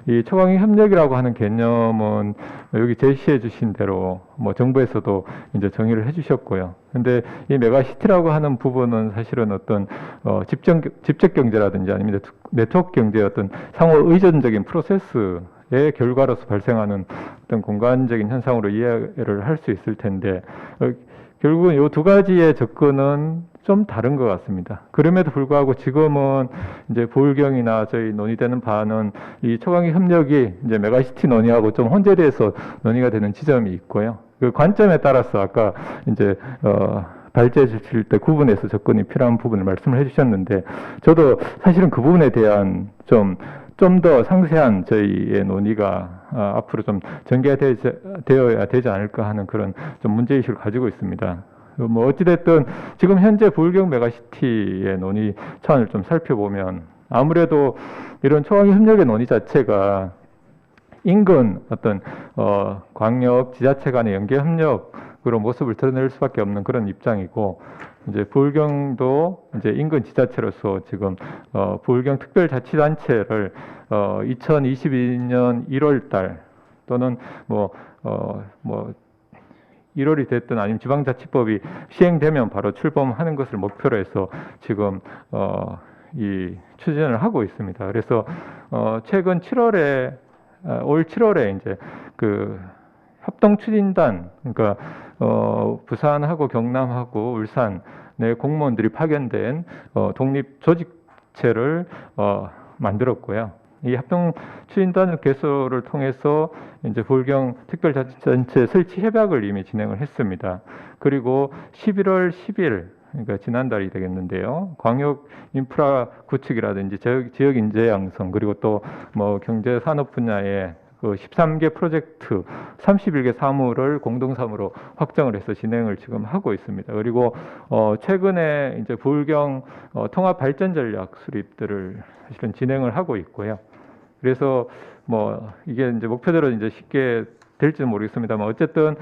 이 초강력 협력이라고 하는 개념은 여기 제시해 주신 대로 뭐 정부에서도 이제 정의를 해 주셨고요. 근데 이 메가시티라고 하는 부분은 사실은 어떤 집적 경제라든지 아니면 네트워크 경제의 어떤 상호 의존적인 프로세스의 결과로서 발생하는 어떤 공간적인 현상으로 이해를 할 수 있을 텐데 결국은 이 두 가지의 접근은 좀 다른 것 같습니다. 그럼에도 불구하고 지금은 이제 보울경이나 저희 논의되는 바는 이 초강력 협력이 이제 메가시티 논의하고 좀 혼재돼서 논의가 되는 지점이 있고요. 그 관점에 따라서 아까 이제 발제 주실 때 구분해서 접근이 필요한 부분을 말씀을 해주셨는데 저도 사실은 그 부분에 대한 좀 더 상세한 저희의 논의가 앞으로 좀 전개되어야 되지 않을까 하는 그런 좀 문제의식을 가지고 있습니다. 뭐 어찌됐든 지금 현재 보울경 메가시티의 논의 차원을 좀 살펴보면 아무래도 이런 초강력 협력의 논의 자체가 인근 어떤 광역 지자체 간의 연계 협력으로 모습을 드러낼 수밖에 없는 그런 입장이고 이제 보울경도 이제 인근 지자체로서 지금 보울경 특별자치단체를 2022년 1월달 또는 뭐 1월이 됐든 아니면 지방자치법이 시행되면 바로 출범하는 것을 목표로 해서 지금 이 추진을 하고 있습니다. 그래서 최근 7월에 올 7월에 이제 그 협동 추진단 그러니까 부산하고 경남하고 울산 내 공무원들이 파견된 독립 조직체를 만들었고요. 이 합동 추진단 개소를 통해서 이제 보울경 특별자치단체 설치 협약을 이미 진행을 했습니다. 그리고 11월 10일 그러니까 지난달이 되겠는데요. 광역 인프라 구축이라든지 지역 인재 양성 그리고 또 뭐 경제 산업 분야의 그 13개 프로젝트 31개 사무를 공동사무로 확정을 해서 진행을 지금 하고 있습니다. 그리고 최근에 이제 보울경 통합 발전 전략 수립들을 사실은 진행을 하고 있고요. 그래서 뭐 이게 이제 목표대로 이제 쉽게 될지는 모르겠습니다만 어쨌든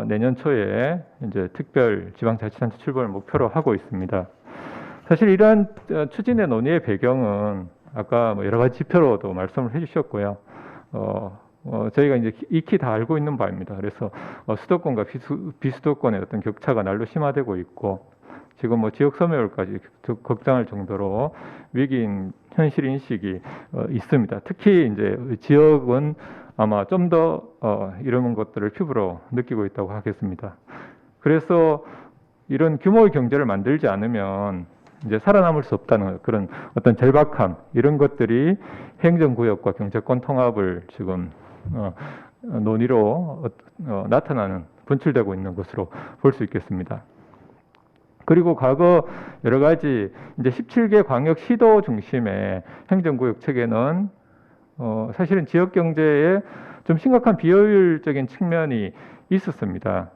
내년 초에 이제 특별 지방자치단체 출범을 목표로 하고 있습니다. 사실 이러한 추진의 논의의 배경은 아까 뭐 여러 가지 지표로도 말씀을 해주셨고요. 저희가 이제 익히 다 알고 있는 바입니다. 그래서 수도권과 비수도권의 어떤 격차가 날로 심화되고 있고 지금 뭐 지역 소멸까지 걱정할 정도로 위기인 현실 인식이 있습니다. 특히 이제 지역은 아마 좀 더 이런 것들을 피부로 느끼고 있다고 하겠습니다. 그래서 이런 규모의 경제를 만들지 않으면 이제 살아남을 수 없다는 그런 어떤 절박함 이런 것들이 행정구역과 경제권 통합을 지금 논의로 나타나는 분출되고 있는 것으로 볼 수 있겠습니다. 그리고 과거 여러 가지 이제 17개 광역 시도 중심의 행정구역 체계는 사실은 지역 경제에 좀 심각한 비효율적인 측면이 있었습니다.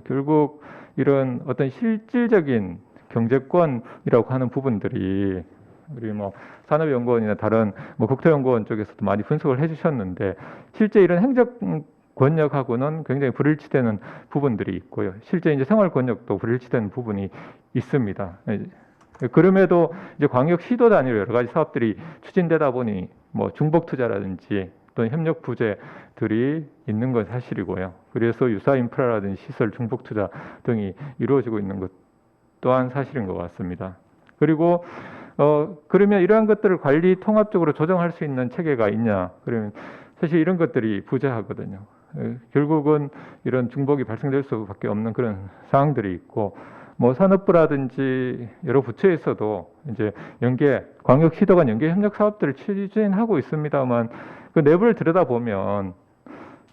결국 이런 어떤 실질적인 경제권이라고 하는 부분들이 우리 뭐 산업연구원이나 다른 뭐 국토연구원 쪽에서도 많이 분석을 해주셨는데 실제 이런 행정 권역하고는 굉장히 불일치되는 부분들이 있고요. 실제 이제 생활 권역도 불일치되는 부분이 있습니다. 그럼에도 이제 광역 시도 단위로 여러 가지 사업들이 추진되다 보니 뭐 중복 투자라든지 또는 협력 부재들이 있는 건 사실이고요. 그래서 유사 인프라라든지 시설 중복 투자 등이 이루어지고 있는 것 또한 사실인 것 같습니다. 그리고 그러면 이러한 것들을 관리 통합적으로 조정할 수 있는 체계가 있냐? 그러면 사실 이런 것들이 부재하거든요. 결국은 이런 중복이 발생될 수밖에 없는 그런 상황들이 있고, 뭐 산업부라든지 여러 부처에서도 이제 광역 시도 간 연계 협력 사업들을 추진하고 있습니다만 그 내부를 들여다보면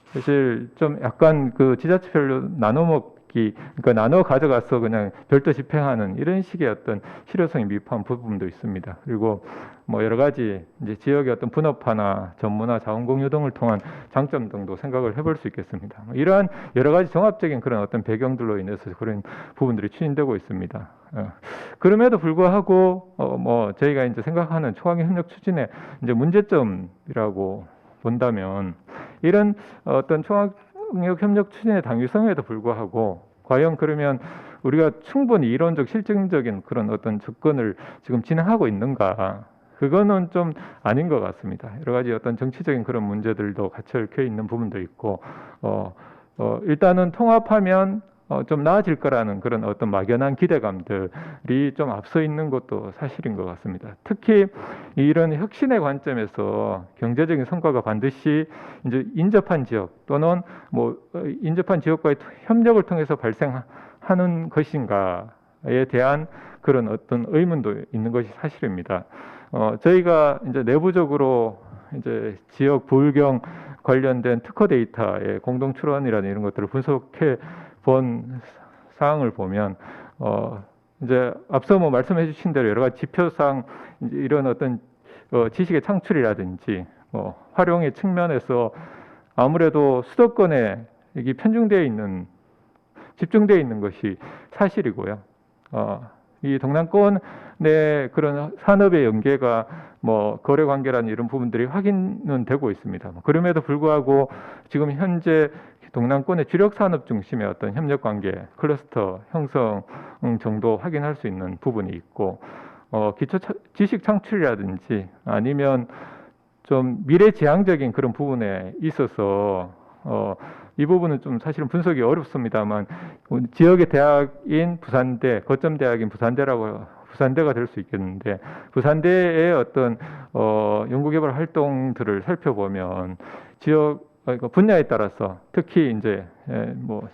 사실 좀 약간 그 지자체별로 그러니까 나눠 가져가서 그냥 별도 집행하는 이런 식의 어떤 실효성이 미흡한 부분도 있습니다. 그리고 뭐 여러 가지 이제 지역의 어떤 분업화나 전문화, 자원 공유 등을 통한 장점 등도 생각을 해볼 수 있겠습니다. 이러한 여러 가지 종합적인 그런 어떤 배경들로 인해서 그런 부분들이 추진되고 있습니다. 그럼에도 불구하고 뭐 저희가 이제 생각하는 초강력 협력 추진의 이제 문제점이라고 본다면 이런 어떤 초강력 협력 추진의 당위성에도 불구하고 과연 그러면 우리가 충분히 이론적 실증적인 그런 어떤 접근을 지금 진행하고 있는가? 그거는 좀 아닌 것 같습니다. 여러 가지 어떤 정치적인 그런 문제들도 같이 얽혀 있는 부분도 있고, 일단은 통합하면 좀 나아질 거라는 그런 어떤 막연한 기대감들이 좀 앞서 있는 것도 사실인 것 같습니다. 특히 이런 혁신의 관점에서 경제적인 성과가 반드시 이제 인접한 지역 또는 뭐 인접한 지역과의 협력을 통해서 발생하는 것인가에 대한 그런 어떤 의문도 있는 것이 사실입니다. 저희가 이제 내부적으로 이제 지역 부울경 관련된 특허 데이터의 공동 출원이라는 이런 것들을 분석해 본 사항을 보면 이제 앞서 뭐 말씀해 주신 대로 여러 가지 지표상 이제 이런 어떤 지식의 창출이라든지 활용의 측면에서 아무래도 수도권에 이게 집중되어 있는 것이 사실이고요. 이 동남권 내 그런 산업의 연계가 뭐 거래 관계라는 이런 부분들이 확인은 되고 있습니다. 그럼에도 불구하고 지금 현재 동남권의 주력 산업 중심의 어떤 협력 관계, 클러스터 형성 정도 확인할 수 있는 부분이 있고, 기초 지식 창출이라든지 아니면 좀 미래지향적인 그런 부분에 있어서 이 부분은 좀 사실은 분석이 어렵습니다만 지역의 대학인 부산대, 거점 대학인 부산대가 될 수 있겠는데 부산대의 어떤 연구개발 활동들을 살펴보면 지역 분야에 따라서 특히 이제 뭐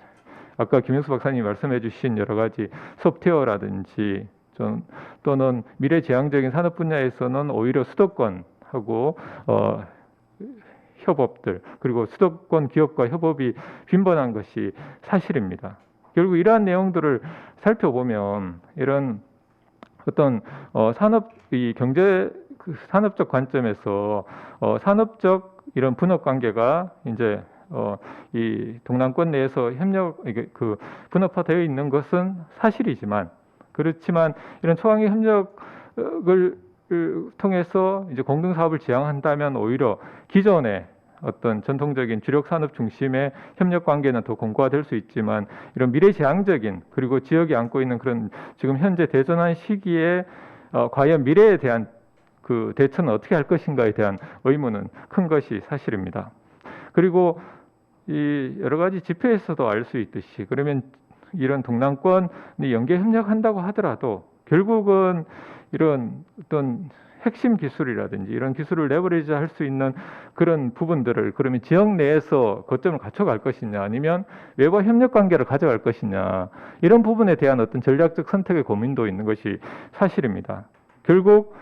아까 김영수 박사님이 말씀해주신 여러 가지 소프트웨어라든지 또는 미래지향적인 산업 분야에서는 오히려 수도권하고 협업들 그리고 수도권 기업과 협업이 빈번한 것이 사실입니다. 결국 이러한 내용들을 살펴보면 이런 어떤 산업적 관점에서 산업적 이런 분업 관계가 이제 이 동남권 내에서 분업화되어 있는 것은 사실이지만 그렇지만 이런 초강의 협력을 통해서 이제 공동 사업을 지향한다면 오히려 기존의 어떤 전통적인 주력 산업 중심의 협력 관계는 더 공고화될 수 있지만 이런 미래지향적인 그리고 지역이 안고 있는 그런 지금 현재 대전환 시기에 과연 미래에 대한 그 대처는 어떻게 할 것인가에 대한 의문은 큰 것이 사실입니다. 그리고 이 여러 가지 지표에서도 알 수 있듯이 그러면 이런 동남권이 연계 협력한다고 하더라도 결국은 이런 어떤 핵심 기술이라든지 이런 기술을 레버리지 할 수 있는 그런 부분들을 그러면 지역 내에서 거점을 갖춰갈 것이냐 아니면 외부 협력 관계를 가져갈 것이냐 이런 부분에 대한 어떤 전략적 선택의 고민도 있는 것이 사실입니다. 결국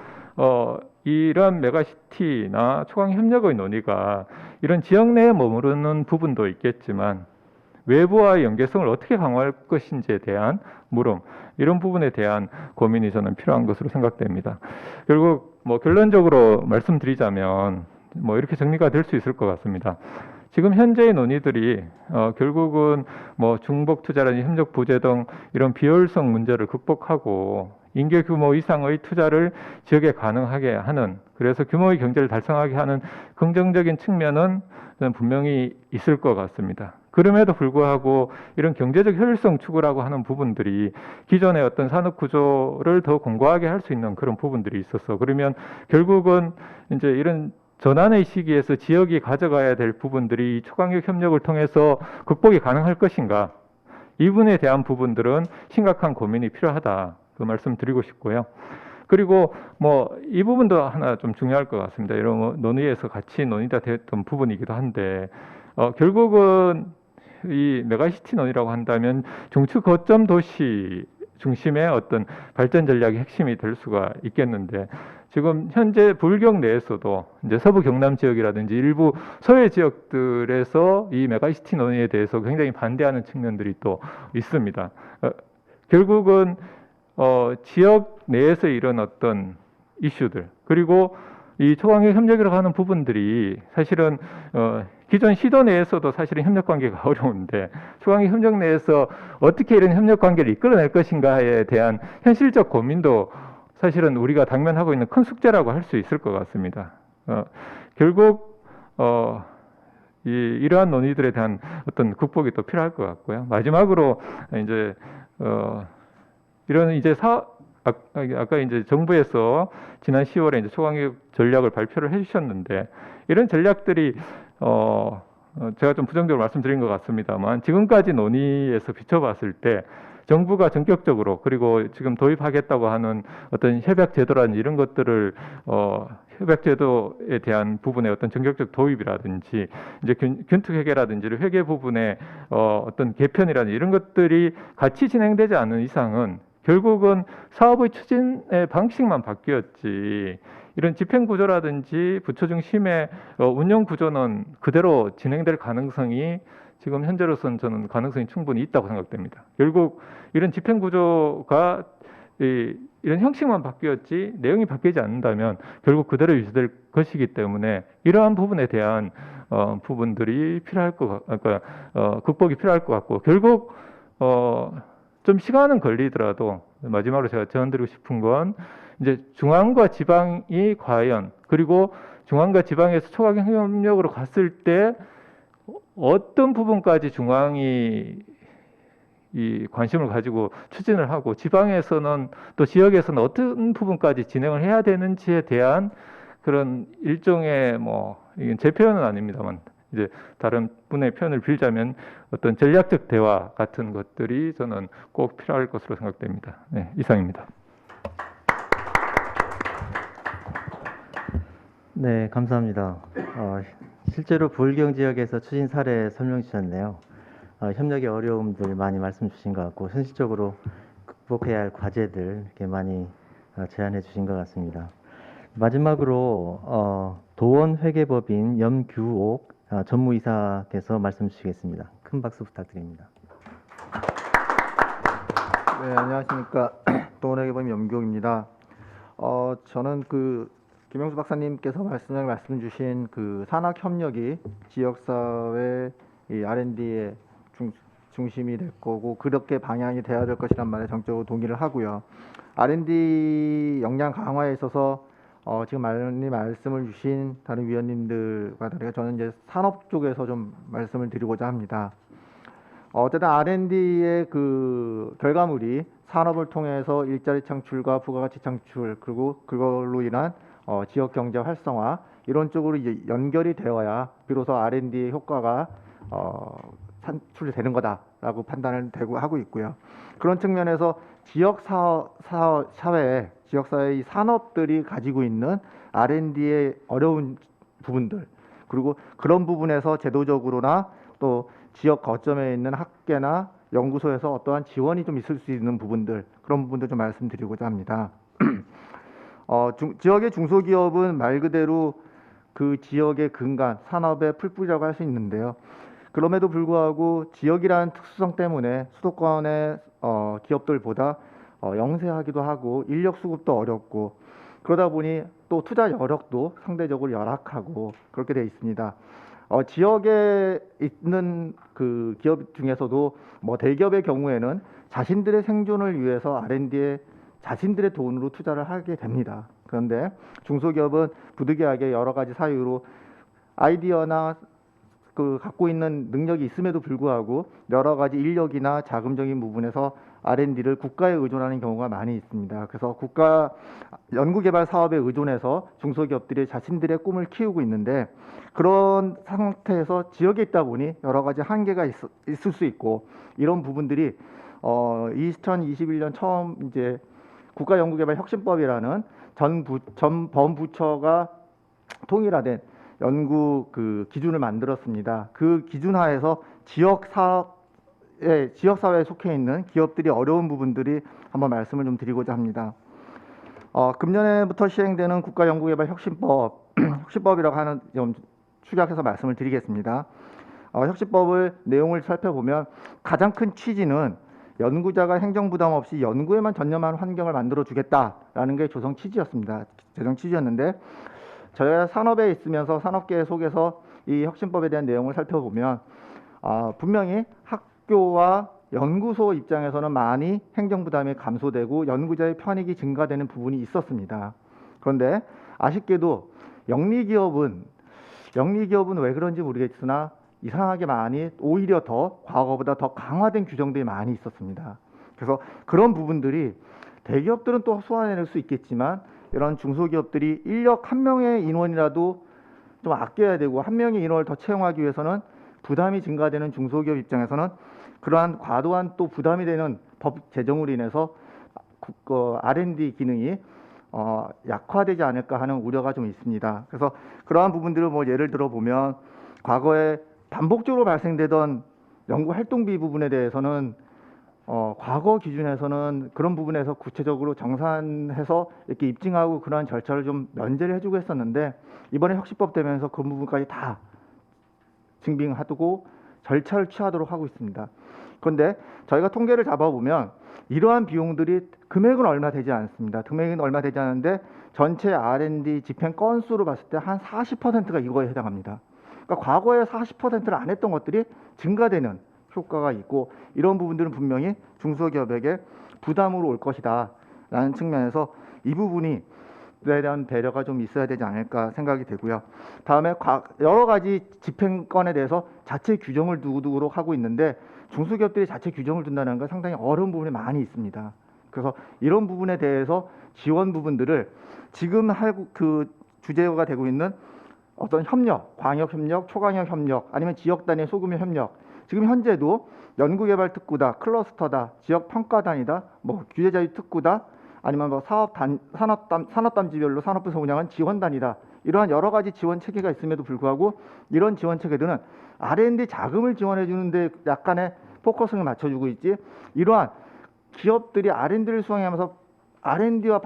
이런 메가시티나 초강 협력의 논의가 이런 지역 내에 머무르는 부분도 있겠지만 외부와의 연계성을 어떻게 강화할 것인지에 대한 물음 이런 부분에 대한 고민이 저는 필요한 것으로 생각됩니다. 결국 뭐 결론적으로 말씀드리자면 뭐 이렇게 정리가 될 수 있을 것 같습니다. 지금 현재의 논의들이 결국은 뭐 중복 투자라든지 협력 부재 등 이런 비효율성 문제를 극복하고 인계 규모 이상의 투자를 지역에 가능하게 하는 그래서 규모의 경제를 달성하게 하는 긍정적인 측면은 분명히 있을 것 같습니다. 그럼에도 불구하고 이런 경제적 효율성 추구라고 하는 부분들이 기존의 어떤 산업 구조를 더 공고하게 할 수 있는 그런 부분들이 있어서 그러면 결국은 이제 이런 전환의 시기에서 지역이 가져가야 될 부분들이 초강력 협력을 통해서 극복이 가능할 것인가 이 부분에 대한 부분들은 심각한 고민이 필요하다 그 말씀 드리고 싶고요. 그리고 뭐 이 부분도 하나 좀 중요할 것 같습니다. 이런 논의에서 같이 논의가 됐던 부분이기도 한데 결국은 이 메가시티 논의라고 한다면 중추 거점 도시 중심의 어떤 발전 전략의 핵심이 될 수가 있겠는데 지금 현재 부울경 내에서도 이제 서부 경남 지역이라든지 일부 서해 지역들에서 이 메가시티 논의에 대해서 굉장히 반대하는 측면들이 또 있습니다. 결국은 지역 내에서 이런 어떤 이슈들 그리고 이 초강력 협력이라고 하는 부분들이 사실은 기존 시도 내에서도 사실은 협력 관계가 어려운데 초강력 협력 내에서 어떻게 이런 협력 관계를 이끌어낼 것인가에 대한 현실적 고민도 사실은 우리가 당면하고 있는 큰 숙제라고 할 수 있을 것 같습니다. 결국 이러한 논의들에 대한 어떤 극복이 또 필요할 것 같고요. 마지막으로 이제 이런 이제 아까 이제 정부에서 지난 10월에 이제 초강력 전략을 발표를 해주셨는데 이런 전략들이 제가 좀 부정적으로 말씀드린 것 같습니다만 지금까지 논의에서 비춰봤을 때 정부가 전격적으로 그리고 지금 도입하겠다고 하는 어떤 협약 제도라든지 이런 것들을 협약 제도에 대한 부분의 어떤 전격적 도입이라든지 이제 균특 회계라든지 회계 부분의 어떤 개편이라든지 이런 것들이 같이 진행되지 않는 이상은 결국은 사업의 추진의 방식만 바뀌었지 이런 집행 구조라든지 부처 중심의 운영 구조는 그대로 진행될 가능성이 지금 현재로서는 저는 가능성이 충분히 있다고 생각됩니다. 결국 이런 집행 구조가 이런 형식만 바뀌었지 내용이 바뀌지 않는다면 결국 그대로 유지될 것이기 때문에 이러한 부분에 대한 부분들이 필요할 그러니까 극복이 필요할 것 같고 결국 좀 시간은 걸리더라도 마지막으로 제가 제안드리고 싶은 건 이제 중앙과 지방이 과연 그리고 중앙과 지방에서 초강력 협력으로 갔을 때 어떤 부분까지 중앙이 이 관심을 가지고 추진을 하고 지방에서는 또 지역에서는 어떤 부분까지 진행을 해야 되는지에 대한 그런 일종의 이건 제 표현은 아닙니다만 이제 다른 분의 표현을 빌자면 어떤 전략적 대화 같은 것들이 저는 꼭 필요할 것으로 생각됩니다. 네, 이상입니다. 네, 감사합니다. 실제로 부울경 지역에서 추진 사례 설명 주셨네요. 협력의 어려움들 많이 말씀 주신 것 같고 현실적으로 극복해야 할 과제들 이렇게 많이 제안해 주신 것 같습니다. 마지막으로 도원회계법인 염규옥 전무이사께서 말씀 주시겠습니다. 큰 박수 부탁드립니다. 네, 안녕하십니까. 도원회계법인 염규옥입니다. 저는 김영수 박사님께서 말씀 주신 산학 협력이 지역사회 R&D의 중심이 될 거고 그렇게 방향이 돼야 될 것이란 말에 전적으로 동의를 하고요. R&D 역량 강화에 있어서 지금 많이 말씀을 주신 다른 위원님들과 다르게 저는 이제 산업 쪽에서 좀 말씀을 드리고자 합니다. 어쨌든 R&D의 결과물이 산업을 통해서 일자리 창출과 부가가치 창출 그리고 그걸로 인한 지역 경제 활성화 이런 쪽으로 이제 연결이 되어야 비로소 R&D의 효과가 산출이 되는 거다라고 판단을 하고 있고요. 그런 측면에서 지역사회의 이 산업들이 가지고 있는 R&D의 어려운 부분들 그리고 그런 부분에서 제도적으로나 또 지역 거점에 있는 학계나 연구소에서 어떠한 지원이 좀 있을 수 있는 부분들 그런 부분들 좀 말씀드리고자 합니다. 지역의 중소기업은 말 그대로 그 지역의 근간, 산업의 풀뿌리라고 할 수 있는데요. 그럼에도 불구하고 지역이라는 특수성 때문에 수도권의 기업들보다 영세하기도 하고 인력 수급도 어렵고 그러다 보니 또 투자 여력도 상대적으로 열악하고 그렇게 되어 있습니다. 지역에 있는 기업 중에서도 대기업의 경우에는 자신들의 생존을 위해서 R&D에 자신들의 돈으로 투자를 하게 됩니다. 그런데 중소기업은 부득이하게 여러 가지 사유로 아이디어나 갖고 있는 능력이 있음에도 불구하고 여러 가지 인력이나 자금적인 부분에서 R&D를 국가에 의존하는 경우가 많이 있습니다. 그래서 국가 연구개발 사업에 의존해서 중소기업들이 자신들의 꿈을 키우고 있는데 그런 상태에서 지역에 있다 보니 여러 가지 한계가 있을 수 있고 이런 부분들이 2021년 처음 이제 국가연구개발혁신법이라는 전 범부처가 통일화된 연구 기준을 만들었습니다. 그 기준 하에서 지역사회에 속해 있는 기업들이 어려운 부분들이 한번 말씀을 좀 드리고자 합니다. 금년에부터 시행되는 국가연구개발혁신법, 혁신법이라고 하는 좀 축약해서 말씀을 드리겠습니다. 혁신법을 내용을 살펴보면 가장 큰 취지는 연구자가 행정 부담 없이 연구에만 전념한 환경을 만들어 주겠다라는 게 조성 취지였습니다. 재정 취지였는데 저희가 산업에 있으면서 산업계 속에서 이 혁신법에 대한 내용을 살펴보면 분명히 학교와 연구소 입장에서는 많이 행정 부담이 감소되고 연구자의 편익이 증가되는 부분이 있었습니다. 그런데 아쉽게도 영리기업은 왜 그런지 모르겠으나 이상하게 많이 오히려 더 과거보다 더 강화된 규정들이 많이 있었습니다. 그래서 그런 부분들이 대기업들은 또 소화해낼 수 있겠지만 이런 중소기업들이 인력 한 명의 인원이라도 좀 아껴야 되고 한 명의 인원을 더 채용하기 위해서는 부담이 증가되는 중소기업 입장에서는 그러한 과도한 또 부담이 되는 법 제정으로 인해서 R&D 기능이 약화되지 않을까 하는 우려가 좀 있습니다. 그래서 그러한 부분들을 뭐 예를 들어 보면 과거에 반복적으로 발생되던 연구 활동비 부분에 대해서는 과거 기준에서는 그런 부분에서 구체적으로 정산해서 이렇게 입증하고 그러한 절차를 좀 면제를 해주고 했었는데 이번에 혁신법 되면서 그 부분까지 다 증빙하고 절차를 취하도록 하고 있습니다. 그런데 저희가 통계를 잡아보면 이러한 비용들이 금액은 얼마 되지 않습니다. 금액은 얼마 되지 않는데 전체 R&D 집행 건수로 봤을 때 한 40%가 이거에 해당합니다. 그러니까 과거에 40%를 안 했던 것들이 증가되는 효과가 있고 이런 부분들은 분명히 중소기업에게 부담으로 올 것이다 라는 측면에서 이 부분이 에 대한 배려가 좀 있어야 되지 않을까 생각이 되고요. 다음에 여러 가지 집행권에 대해서 자체 규정을 두도록 하고 있는데 중소기업들이 자체 규정을 둔다는 건 상당히 어려운 부분이 많이 있습니다. 그래서 이런 부분에 대해서 지원 부분들을 지금 그 주제가 되고 있는 어떤 협력, 광역 협력, 초광역 협력, 아니면 지역 단위 소규모 협력. 지금 현재도 연구개발 특구다, 클러스터다, 지역 평가단이다, 뭐 규제자유 특구다, 아니면 뭐 산업단지별로 산업부서 운영한 지원단이다. 이러한 여러 가지 지원 체계가 있음에도 불구하고 이런 지원 체계들은 R&D 자금을 지원해 주는데 약간의 포커스를 맞춰주고 있지. 이러한 기업들이 R&D를 수행하면서 R&D와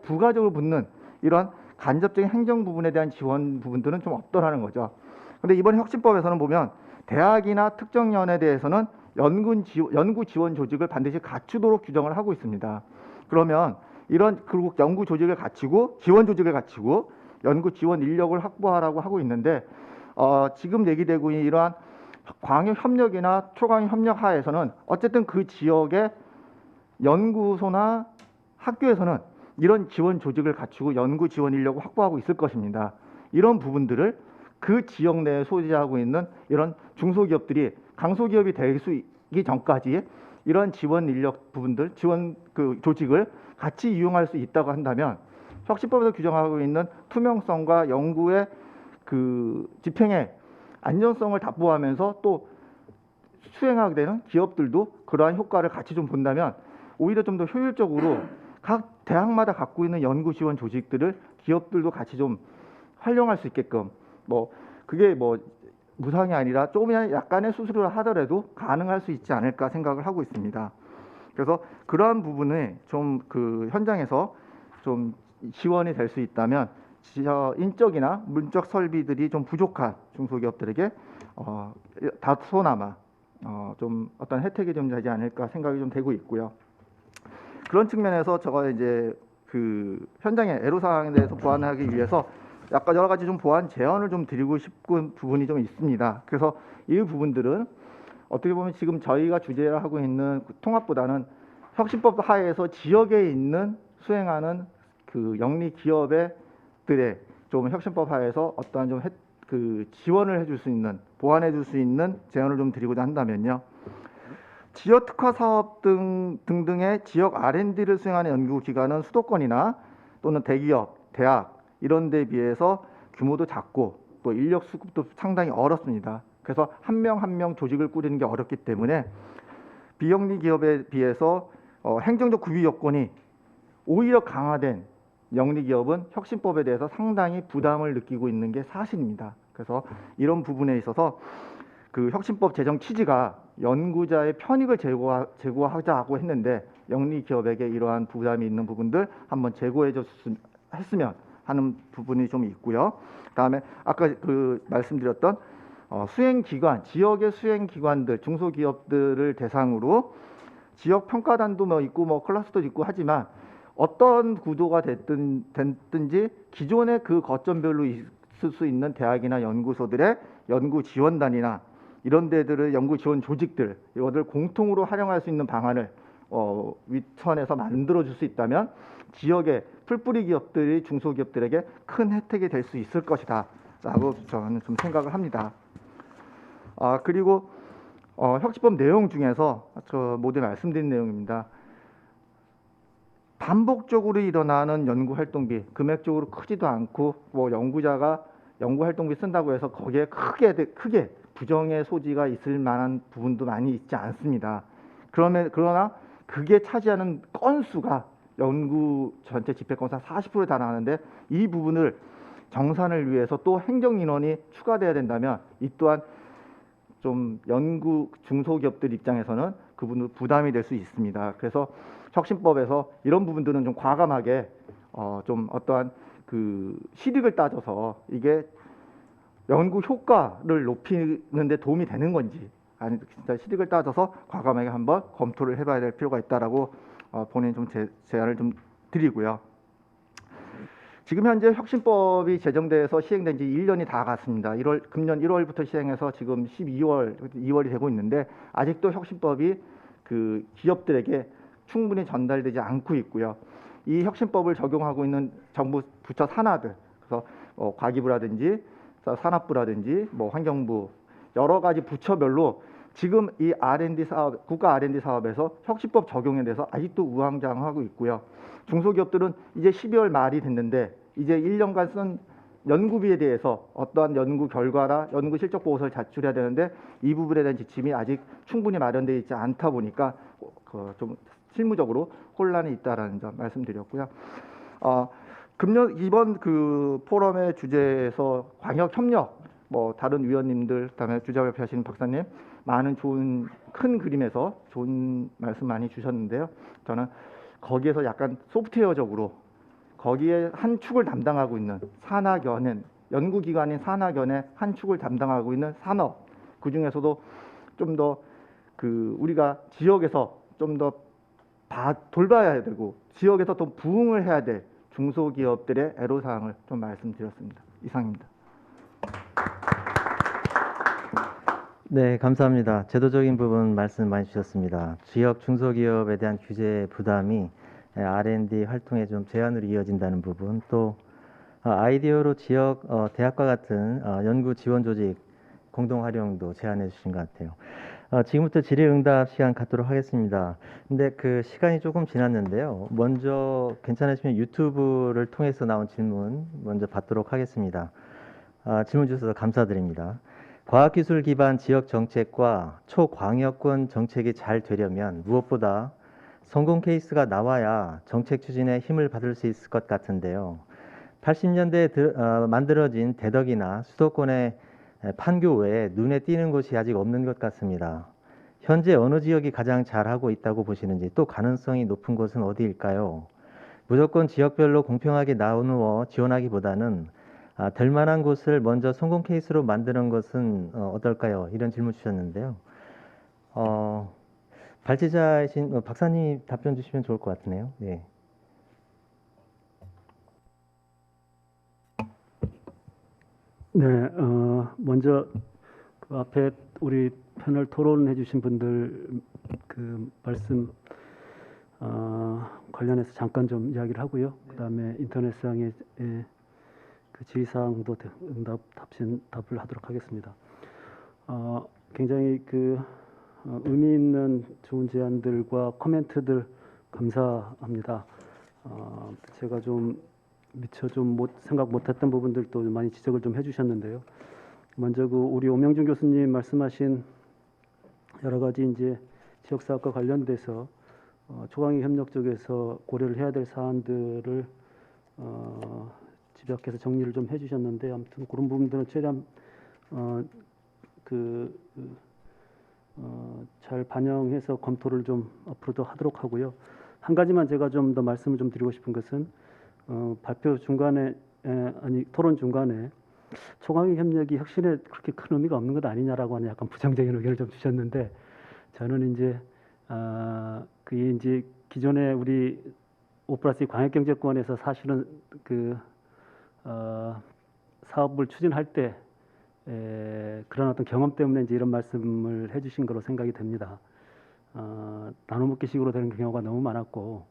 부가적으로 붙는 이런 간접적인 행정 부분에 대한 지원 부분들은 좀 없더라는 거죠. 그런데 이번 혁신법에서는 보면 대학이나 특정연에 대해서는 연구 지원 조직을 반드시 갖추도록 규정을 하고 있습니다. 그러면 이런 그리고 연구 조직을 갖추고 지원 조직을 갖추고 연구 지원 인력을 확보하라고 하고 있는데 지금 얘기되고 있는 이러한 광역 협력이나 초광역 협력 하에서는 어쨌든 그 지역의 연구소나 학교에서는 이런 지원 조직을 갖추고 연구 지원 인력을 확보하고 있을 것입니다. 이런 부분들을 그 지역 내에 소재하고 있는 이런 중소기업들이 강소기업이 되기 전까지 이런 지원 인력 부분들, 지원 그 조직을 같이 이용할 수 있다고 한다면 혁신법에서 규정하고 있는 투명성과 연구의 그 집행의 안전성을 답보하면서 또 수행하게 되는 기업들도 그러한 효과를 같이 좀 본다면 오히려 좀 더 효율적으로 각 대학마다 갖고 있는 연구 지원 조직들을 기업들도 같이 좀 활용할 수 있게끔 뭐 그게 뭐 무상이 아니라 조금이나 약간의 수수료를 하더라도 가능할 수 있지 않을까 생각을 하고 있습니다. 그래서 그러한 부분에 좀 그 현장에서 좀 지원이 될 수 있다면 인적이나 문적 설비들이 좀 부족한 중소기업들에게 다소나마 좀 어떤 혜택이 좀 되지 않을까 생각이 좀 되고 있고요. 그런 측면에서 제가 이제 그 현장의 애로사항에 대해서 보완하기 위해서 약간 여러 가지 좀 보완 제언을 좀 드리고 싶은 부분이 좀 있습니다. 그래서 이 부분들은 어떻게 보면 지금 저희가 주제를 하고 있는 통합보다는 혁신법 하에서 지역에 있는 수행하는 그 영리 기업들의 좀 혁신법 하에서 어떠한 좀 그 지원을 해줄 수 있는 보완해줄 수 있는 제언을 좀 드리고자 한다면요. 지역 특화 사업 등등의 지역 R&D를 수행하는 연구기관은 수도권이나 또는 대기업, 대학 이런 데 비해서 규모도 작고 또 인력 수급도 상당히 어렵습니다. 그래서 한 명 한 명 조직을 꾸리는 게 어렵기 때문에 비영리 기업에 비해서 행정적 구비 요건이 오히려 강화된 영리 기업은 혁신법에 대해서 상당히 부담을 느끼고 있는 게 사실입니다. 그래서 이런 부분에 있어서 그 혁신법 제정 취지가 연구자의 편익을 제고하자고 했는데 영리 기업에게 이러한 부담이 있는 부분들 한번 제고했으면 하는 부분이 좀 있고요. 그다음에 아까 그 말씀드렸던 수행기관, 지역의 수행기관들, 중소기업들을 대상으로 지역 평가단도 뭐 있고 뭐 클러스터도 있고 하지만 어떤 구도가 됐든지 기존의 그 거점별로 있을 수 있는 대학이나 연구소들의 연구 지원단이나 이런 데들의 연구 지원 조직들 이것들 공통으로 활용할 수 있는 방안을 위선에서 만들어 줄 수 있다면 지역의 풀뿌리 기업들이 중소기업들에게 큰 혜택이 될 수 있을 것이다 라고 저는 좀 생각을 합니다. 그리고 혁신법 내용 중에서 저 모두 말씀드린 내용입니다. 반복적으로 일어나는 연구 활동비, 금액적으로 크지도 않고 뭐 연구자가 연구 활동비 쓴다고 해서 거기에 크게 부정의 소지가 있을 만한 부분도 많이 있지 않습니다. 그러나 그게 차지하는 건수가 연구 전체 집회 건수 한 40%에 달하는데 이 부분을 정산을 위해서 또 행정 인원이 추가돼야 된다면 이 또한 좀 연구 중소기업들 입장에서는 그 부분 부담이 될 수 있습니다. 그래서 혁신법에서 이런 부분들은 좀 과감하게 좀 어떠한 그 실익을 따져서 이게 연구 효과를 높이는 데 도움이 되는 건지 아니 진짜 실익을 따져서 과감하게 한번 검토를 해봐야 될 필요가 있다라고 본인 좀 제안을 좀 드리고요. 지금 현재 혁신법이 제정돼서 시행된 지 1년이 다 갔습니다. 금년 1월부터 시행해서 지금 2월이 되고 있는데 아직도 혁신법이 그 기업들에게 충분히 전달되지 않고 있고요. 이 혁신법을 적용하고 있는 정부 부처 산하들, 그래서 과기부라든지 산업부라든지 뭐 환경부 여러 가지 부처별로 지금 이 R&D 사업, 국가 R&D 사업에서 혁신법 적용에 대해서 아직도 우왕좌왕하고 있고요. 중소기업들은 이제 12월 말이 됐는데 이제 1년간 쓴 연구비에 대해서 어떠한 연구 결과나 연구 실적 보고서를 제출해야 되는데 이 부분에 대한 지침이 아직 충분히 마련되어 있지 않다 보니까 좀 실무적으로 혼란이 있다라는 점 말씀드렸고요. 금년 이번 그 포럼의 주제에서 광역 협력, 뭐 다른 위원님들, 그다음에 주자협회하시는 박사님 많은 좋은 큰 그림에서 좋은 말씀 많이 주셨는데요. 저는 거기에서 약간 소프트웨어적으로 거기에 한 축을 담당하고 있는 산학연의 연구기관인 산학연의 한 축을 담당하고 있는 산업, 그 중에서도 좀 더 그 우리가 지역에서 좀 더 돌봐야 되고 지역에서 더 부응을 해야 될 중소기업들의 애로사항을 좀 말씀드렸습니다. 이상입니다. 네, 감사합니다. 제도적인 부분 말씀 많이 주셨습니다. 지역 중소기업에 대한 규제 부담이 R&D 활동에 좀 제한으로 이어진다는 부분, 또 아이디어로 지역 대학과 같은 연구 지원 조직 공동 활용도 제안해 주신 것 같아요. 지금부터 질의응답 시간 갖도록 하겠습니다. 근데 그 시간이 조금 지났는데요. 먼저 괜찮으시면 유튜브를 통해서 나온 질문 먼저 받도록 하겠습니다. 질문 주셔서 감사드립니다. 과학기술 기반 지역 정책과 초광역권 정책이 잘 되려면 무엇보다 성공 케이스가 나와야 정책 추진에 힘을 받을 수 있을 것 같은데요. 80년대에 만들어진 대덕이나 수도권의 판교 외에 눈에 띄는 곳이 아직 없는 것 같습니다. 현재 어느 지역이 가장 잘하고 있다고 보시는지, 또 가능성이 높은 곳은 어디일까요? 무조건 지역별로 공평하게 나누어 지원하기보다는 될 만한 곳을 먼저 성공 케이스로 만드는 것은 어떨까요? 이런 질문 주셨는데요. 발제자이신 박사님 답변 주시면 좋을 것 같으네요. 네. 네, 먼저 그 앞에 우리 패널 토론해 주신 분들 그 말씀 관련해서 잠깐 좀 이야기를 하고요. 그다음에 인터넷상의 그 지휘사항도 답을 하도록 하겠습니다. 굉장히 그 의미 있는 좋은 제안들과 코멘트들 감사합니다. 제가 좀 미처 좀 생각 못했던 부분들도 많이 지적을 좀 해주셨는데요. 먼저 그 우리 오명준 교수님 말씀하신 여러 가지 이제 지역 사업과 관련돼서 초강역 협력 쪽에서 고려를 해야 될 사안들을 집약해서 정리를 좀 해주셨는데, 아무튼 그런 부분들은 최대한 잘 반영해서 검토를 좀 앞으로도 하도록 하고요. 한 가지만 제가 좀 더 말씀을 좀 드리고 싶은 것은 발표 중간에 토론 중간에 초강역 협력이 혁신에 그렇게 큰 의미가 없는 것 아니냐라고 하는 약간 부정적인 의견을 좀 주셨는데, 저는 이제 그게 이제 기존에 우리 5+2 광역경제권에서 사실은 그 사업을 추진할 때 그런 어떤 경험 때문에 이제 이런 말씀을 해주신 거로 생각이 됩니다. 나눠먹기식으로 되는 경우가 너무 많았고,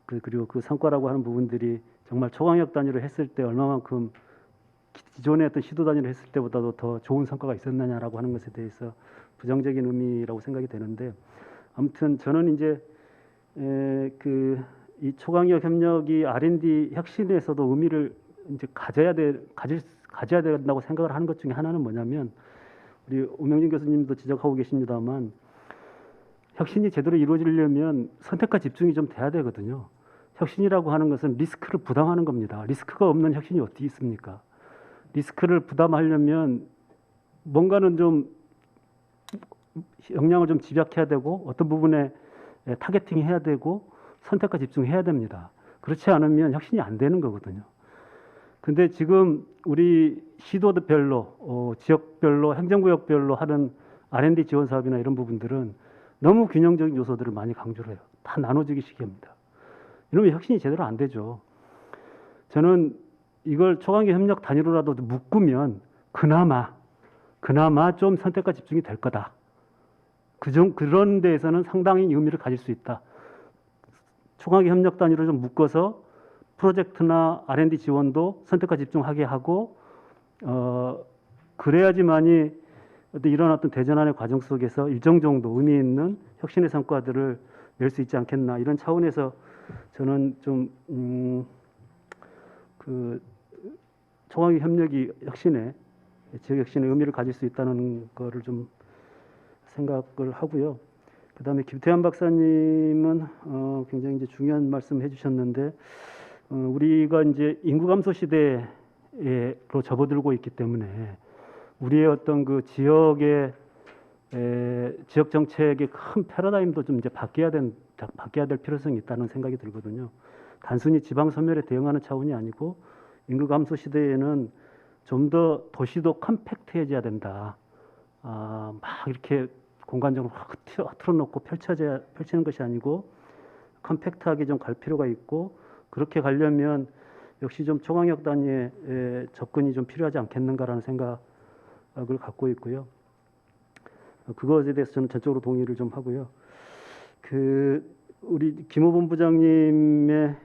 그리고 그 성과라고 하는 부분들이 정말 초강역 단위로 했을 때 얼마만큼 기존의 어떤 시도 단위로 했을 때보다도 더 좋은 성과가 있었느냐라고 하는 것에 대해서 부정적인 의미라고 생각이 되는데, 아무튼 저는 이제 이 초강력 협력이 R&D 혁신에서도 의미를 이제 가져야 된다고 생각을 하는 것 중에 하나는 뭐냐면, 우리 오명진 교수님도 지적하고 계십니다만, 혁신이 제대로 이루어지려면 선택과 집중이 좀 돼야 되거든요. 혁신이라고 하는 것은 리스크를 부담하는 겁니다. 리스크가 없는 혁신이 어디 있습니까? 리스크를 부담하려면 뭔가는 좀 역량을 좀 집약해야 되고, 어떤 부분에 타겟팅 해야 되고, 선택과 집중해야 됩니다. 그렇지 않으면 혁신이 안 되는 거거든요. 근데 지금 우리 시도별로, 지역별로, 행정구역별로 하는 R&D 지원 사업이나 이런 부분들은 너무 균형적인 요소들을 많이 강조를 해요. 다 나눠주기식이 합니다. 이러면 혁신이 제대로 안 되죠. 저는 이걸 초강력 협력 단위로라도 묶으면 그나마 좀 선택과 집중이 될 거다. 그런 데에서는 상당히 의미를 가질 수 있다. 초강력 협력 단위로 좀 묶어서 프로젝트나 R&D 지원도 선택과 집중하게 하고, 그래야지만이 이런 어떤 대전환의 과정 속에서 일정 정도 의미 있는 혁신의 성과들을 낼 수 있지 않겠나, 이런 차원에서 저는 좀 초강력 협력이 지역 혁신의 의미를 가질 수 있다는 거를 좀 생각을 하고요. 그다음에 김태환 박사님은 굉장히 이제 중요한 말씀 해주셨는데, 우리가 이제 인구 감소 시대로 접어들고 있기 때문에 우리의 어떤 그 지역 정책의 큰 패러다임도 좀 이제 바뀌어야 될 필요성이 있다는 생각이 들거든요. 단순히 지방 소멸에 대응하는 차원이 아니고, 인구 감소 시대에는 좀 더 도시도 컴팩트해져야 된다. 막 이렇게 공간적으로 틀어놓고 펼치는 것이 아니고 컴팩트하게 좀 갈 필요가 있고, 그렇게 가려면 역시 좀 초강력 단위의 접근이 좀 필요하지 않겠는가라는 생각을 갖고 있고요. 그것에 대해서 저는 전적으로 동의를 좀 하고요. 우리 김호 본부장님의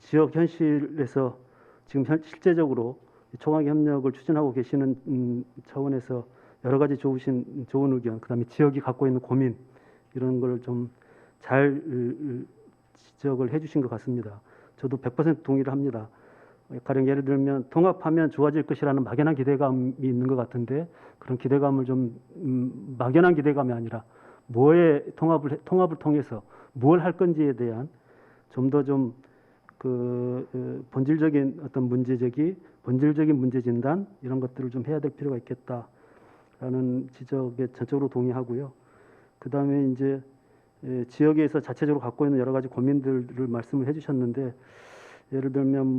지역 현실에서 지금 실제적으로 초강력 협력을 추진하고 계시는 차원에서 여러 가지 좋은 의견, 그다음에 지역이 갖고 있는 고민, 이런 걸 좀 잘 지적을 해주신 것 같습니다. 저도 100% 동의를 합니다. 가령 예를 들면 통합하면 좋아질 것이라는 막연한 기대감이 있는 것 같은데, 그런 기대감을 좀 막연한 기대감이 아니라 통합을 통해서 뭘 할 건지에 대한 좀 더 본질적인 어떤 본질적인 문제 진단, 이런 것들을 좀 해야 될 필요가 있겠다라는 지적에 전적으로 동의하고요. 그다음에 이제 지역에서 자체적으로 갖고 있는 여러 가지 고민들을 말씀을 해주셨는데, 예를 들면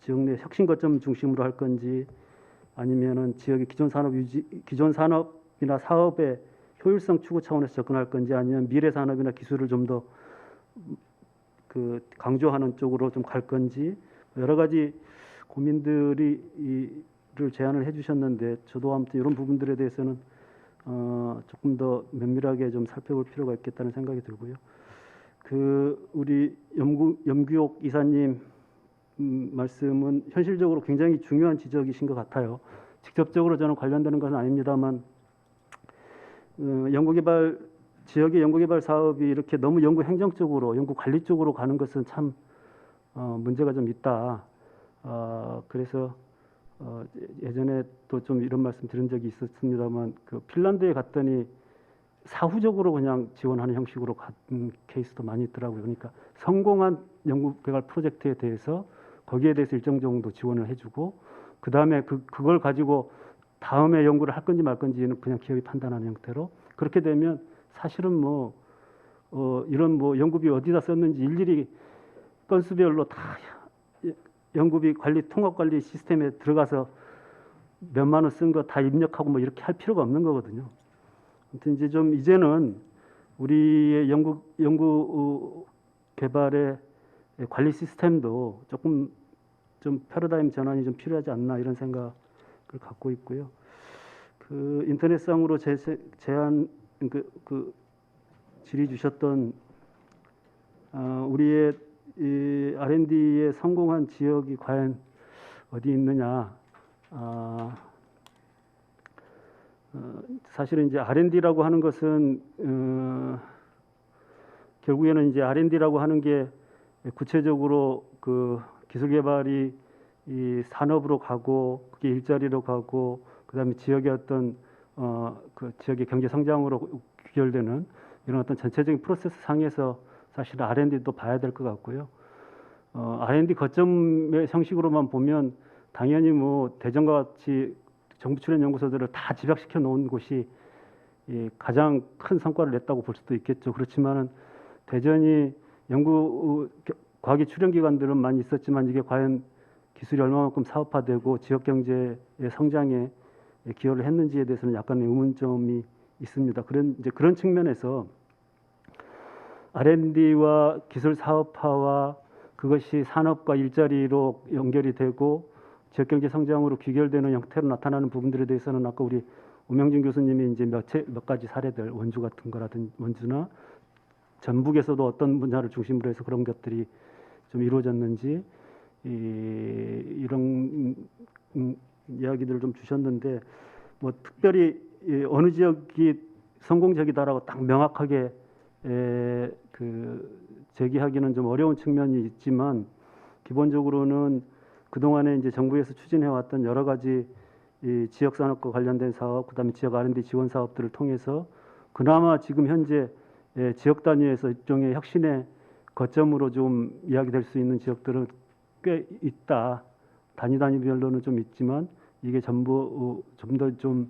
지역 내 혁신 거점 중심으로 할 건지, 아니면은 지역의 기존 산업이나 사업의 효율성 추구 차원에서 접근할 건지, 아니면 미래 산업이나 기술을 좀 더 강조하는 쪽으로 좀 갈 건지, 여러 가지 고민들을 제안을 해주셨는데, 저도 아무튼 이런 부분들에 대해서는 조금 더 면밀하게 좀 살펴볼 필요가 있겠다는 생각이 들고요. 우리 염규옥 이사님 말씀은 현실적으로 굉장히 중요한 지적이신 것 같아요. 직접적으로 저는 관련되는 것은 아닙니다만, 지역의 연구개발 사업이 이렇게 너무 연구 행정적으로, 연구 관리 쪽으로 가는 것은 참 문제가 좀 있다. 그래서 예전에 또 좀 이런 말씀 드린 적이 있었습니다만, 핀란드에 갔더니 사후적으로 그냥 지원하는 형식으로 간 케이스도 많이 있더라고요. 그러니까 성공한 연구개발 프로젝트에 대해서 거기에 대해서 일정 정도 지원을 해주고, 그 다음에 그걸 가지고 다음에 연구를 할 건지 말 건지는 그냥 기업이 판단하는 형태로, 그렇게 되면 사실은 이런 연구비 어디다 썼는지 일일이 건수별로 다 연구비 통합관리 시스템에 들어가서 몇만 원 쓴 거 다 입력하고 이렇게 할 필요가 없는 거거든요. 아무튼 이제는 우리의 연구 개발의 관리 시스템도 조금 좀 패러다임 전환이 좀 필요하지 않나, 이런 생각을 갖고 있고요. 인터넷상으로 질의 주셨던 우리의 이 R&D에 성공한 지역이 과연 어디 있느냐. 사실은 이제 R&D라고 하는 것은 결국에는 이제 R&D라고 하는 게 구체적으로 그 기술 개발이 이 산업으로 가고 그게 일자리로 가고 그다음에 지역의 어떤 그 지역의 경제 성장으로 귀결되는 이런 어떤 전체적인 프로세스 상에서 사실 R&D도 봐야 될 것 같고요. R&D 거점의 형식으로만 보면 당연히 뭐 대전과 같이 정부 출연 연구소들을 다 집약시켜 놓은 곳이 가장 큰 성과를 냈다고 볼 수도 있겠죠. 그렇지만은 대전이 연구 과학의 출연 기관들은 많이 있었지만 이게 과연 기술이 얼마만큼 사업화되고 지역 경제의 성장에 기여를 했는지에 대해서는 약간의 의문점이 있습니다. 그런 측면에서 R&D와 기술 사업화와 그것이 산업과 일자리로 연결이 되고 지역 경제 성장으로 귀결되는 형태로 나타나는 부분들에 대해서는 아까 우리 오명준 교수님이 이제 몇 가지 사례들 원주 같은 거라든지 원주나 전북에서도 어떤 분야를 중심으로 해서 그런 것들이 좀 이루어졌는지 이런 이야기들을 좀 주셨는데 뭐 특별히 어느 지역이 성공적이다라고 딱 명확하게 그 제기하기는 좀 어려운 측면이 있지만 기본적으로는 그동안에 이제 정부에서 추진해 왔던 여러 가지 이 지역 산업과 관련된 사업, 그다음에 지역 R&D 지원 사업들을 통해서 그나마 지금 현재 지역 단위에서 일종의 혁신의 거점으로 좀 이야기될 수 있는 지역들은 꽤 있다. 단위별로는 좀 있지만 이게 전부 좀 더 좀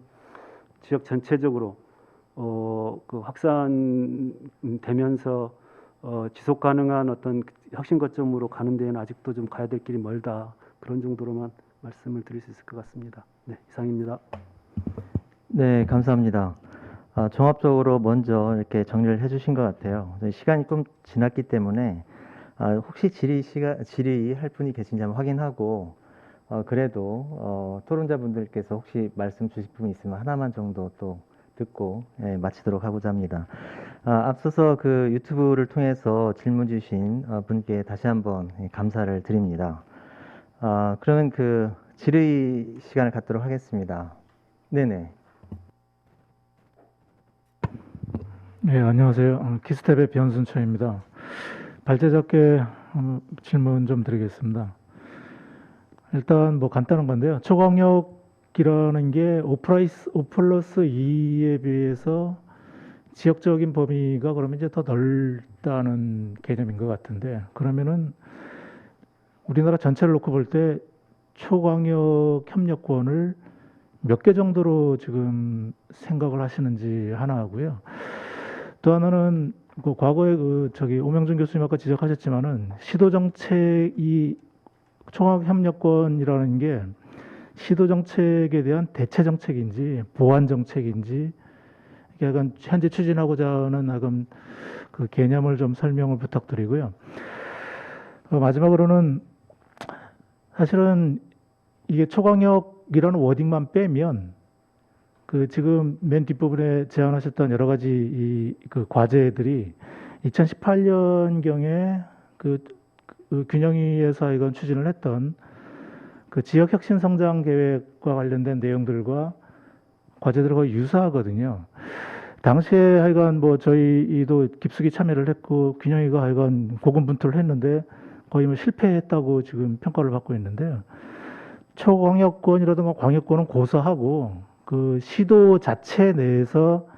지역 전체적으로 그 확산되면서 지속 가능한 어떤 혁신 거점으로 가는 데에는 아직도 좀 가야 될 길이 멀다. 그런 정도로만 말씀을 드릴 수 있을 것 같습니다. 네, 이상입니다. 네, 감사합니다. 종합적으로 먼저 이렇게 정리를 해주신 것 같아요. 시간이 좀 지났기 때문에 혹시 질의할 분이 계신지 한번 확인하고 그래도 토론자분들께서 혹시 말씀 주실 부분 있으면 하나만 정도 또 듣고 마치도록 하고자 합니다. 앞서서 그 유튜브를 통해서 질문 주신 분께 다시 한번 감사를 드립니다. 그러면 그 질의 시간을 갖도록 하겠습니다. 네네. 네, 안녕하세요. 키스텝의 변순철입니다. 발제작게 질문 좀 드리겠습니다. 일단 뭐 간단한 건데요. 초광역이라는 게 5+2에 비해서 지역적인 범위가 그러면 이제 더 넓다는 개념인 것 같은데, 그러면은 우리나라 전체를 놓고 볼 때 초광역 협력권을 몇 개 정도로 지금 생각을 하시는지 하나 하고요. 또 하나는 그 과거에 오명준 교수님 아까 지적하셨지만은 시도 정책이 총학 협력권이라는 게 시도 정책에 대한 대체 정책인지 보완 정책인지 이게 약간 현재 추진하고자 하는 약간 그 개념을 좀 설명을 부탁드리고요. 마지막으로는 사실은 이게 초광역이라는 워딩만 빼면 그 지금 맨 뒷부분에 제안하셨던 여러 가지 그 과제들이 2018년경에 그 균형위에서 이건 추진을 했던 그 지역 혁신 성장 계획과 관련된 내용들과 과제들과 거의 유사하거든요. 당시에 하여간 뭐 저희도 깊숙이 참여를 했고 균형위가 하여간 고군분투를 했는데 거의 뭐 실패했다고 지금 평가를 받고 있는데요. 초광역권이라든가 광역권은 고사하고 그 시도 자체 내에서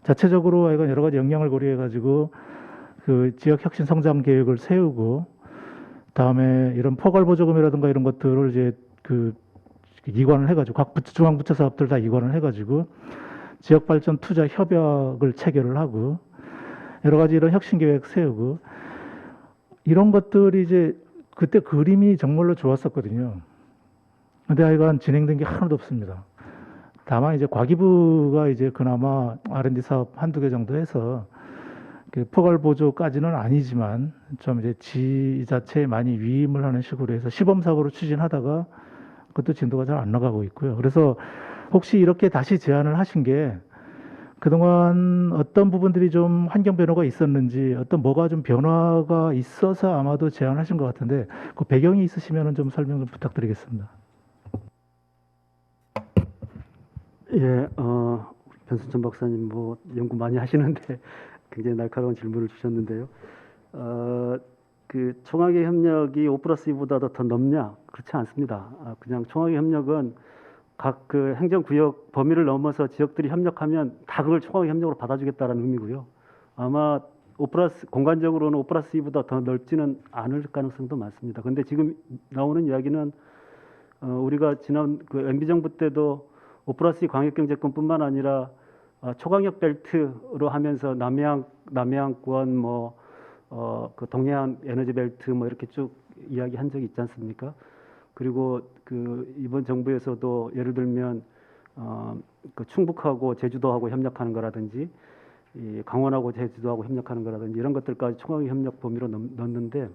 자체적으로 하여간 여러 가지 역량을 고려해 가지고 그 지역 혁신 성장 계획을 세우고 다음에 이런 포괄보조금이라든가 이런 것들을 이제 그 이관을 해가지고 각 중앙부처 사업들 다 이관을 해가지고 지역발전 투자 협약을 체결을 하고 여러 가지 이런 혁신 계획 세우고 이런 것들이 이제 그때 그림이 정말로 좋았었거든요. 근데 하여간 진행된 게 하나도 없습니다. 다만 이제 과기부가 이제 그나마 R&D 사업 한두 개 정도 해서 그 포괄보조까지는 아니지만 좀 이제 지자체에 많이 위임을 하는 식으로 해서 시범 사업으로 추진하다가 그것도 진도가 잘 안 나가고 있고요. 그래서 혹시 이렇게 다시 제안을 하신 게 그동안 어떤 부분들이 좀 환경 변화가 있었는지 어떤 뭐가 좀 변화가 있어서 아마도 제안하신 것 같은데 그 배경이 있으시면 좀 설명 좀 부탁드리겠습니다. 예, 변순천 박사님 뭐 연구 많이 하시는데 굉장히 날카로운 질문을 주셨는데요. 그 총학의 협력이 5+2보다도 더 넓냐? 그렇지 않습니다. 그냥 총학의 협력은 각 그 행정구역 범위를 넘어서 지역들이 협력하면 다 그걸 총학의 협력으로 받아주겠다라는 의미고요. 아마 공간적으로는 5+2보다 더 넓지는 않을 가능성도 많습니다. 근데 지금 나오는 이야기는 우리가 지난 그 MB 정부 때도 5+2 광역경제권뿐만 아니라 초강력 벨트로 하면서 남해안권 그 동해안 에너지 벨트 뭐 이렇게 쭉 이야기한 적이 있지 않습니까? 그리고 그 이번 정부에서도 예를 들면 그 충북하고 제주도하고 협력하는 거라든지 이 강원하고 제주도하고 협력하는 거라든지 이런 것들까지 총학의 협력 범위로 넣는데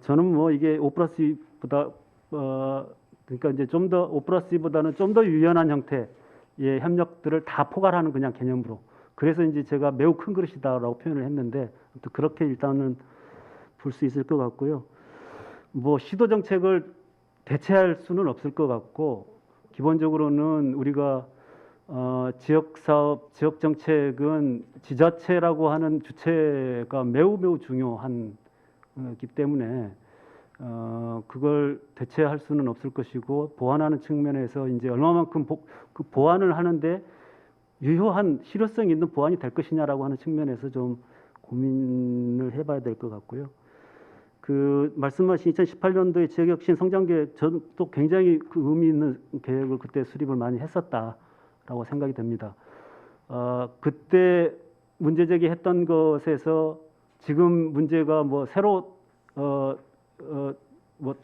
저는 뭐 이게 5+2보다 그러니까 이제 좀 더 5+2보다는 좀 더 유연한 형태의 협력들을 다 포괄하는 그냥 개념으로 그래서 이제 제가 매우 큰 그릇이다라고 표현을 했는데 또 그렇게 일단은 볼 수 있을 것 같고요. 뭐 시도 정책을 대체할 수는 없을 것 같고 기본적으로는 우리가 지역 사업, 지역 정책은 지자체라고 하는 주체가 매우 중요한 기 때문에 그걸 대체할 수는 없을 것이고 보완하는 측면에서 이제 얼마만큼 그 보완을 하는데 유효한 실효성 있는 보완이 될 것이냐라고 하는 측면에서 좀 고민을 해봐야 될 것 같고요. 그 말씀하신 2018년도의 지역혁신 성장계획 저는 또 굉장히 그 의미 있는 계획을 그때 수립을 많이 했었다라고 생각이 됩니다. 그때 문제 제기했던 것에서 지금 문제가 뭐 새로 뭐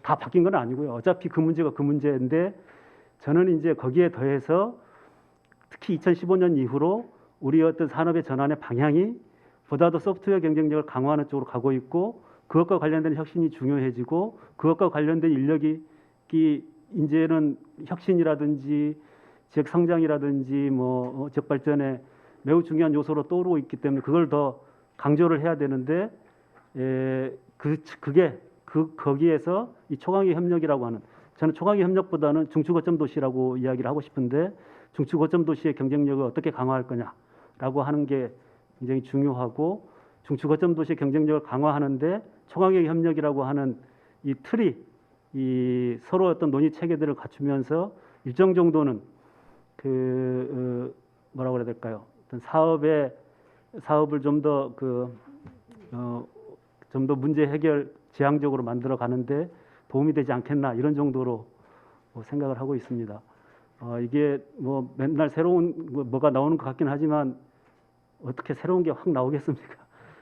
다 바뀐 건 아니고요. 어차피 그 문제가 그 문제인데 저는 이제 거기에 더해서 특히 2015년 이후로 우리 어떤 산업의 전환의 방향이 보다 더 소프트웨어 경쟁력을 강화하는 쪽으로 가고 있고 그것과 관련된 혁신이 중요해지고 그것과 관련된 인력이 이제는 혁신이라든지 지역 성장이라든지 뭐 지역 발전에 매우 중요한 요소로 떠오르고 있기 때문에 그걸 더 강조를 해야 되는데 그게 거기에서 이 초강의 협력이라고 하는 저는 초강의 협력보다는 중추거점 도시라고 이야기를 하고 싶은데 중추거점 도시의 경쟁력을 어떻게 강화할 거냐라고 하는 게 굉장히 중요하고 중추거점 도시의 경쟁력을 강화하는데 초강의 협력이라고 하는 이 틀이 이 서로 어떤 논의 체계들을 갖추면서 일정 정도는 뭐라고 해야 될까요? 어떤 사업을 좀 더 좀 더 문제 해결 지향적으로 만들어 가는데 도움이 되지 않겠나 이런 정도로 생각을 하고 있습니다. 이게 뭐 맨날 새로운 뭐가 나오는 것 같긴 하지만 어떻게 새로운 게 확 나오겠습니까?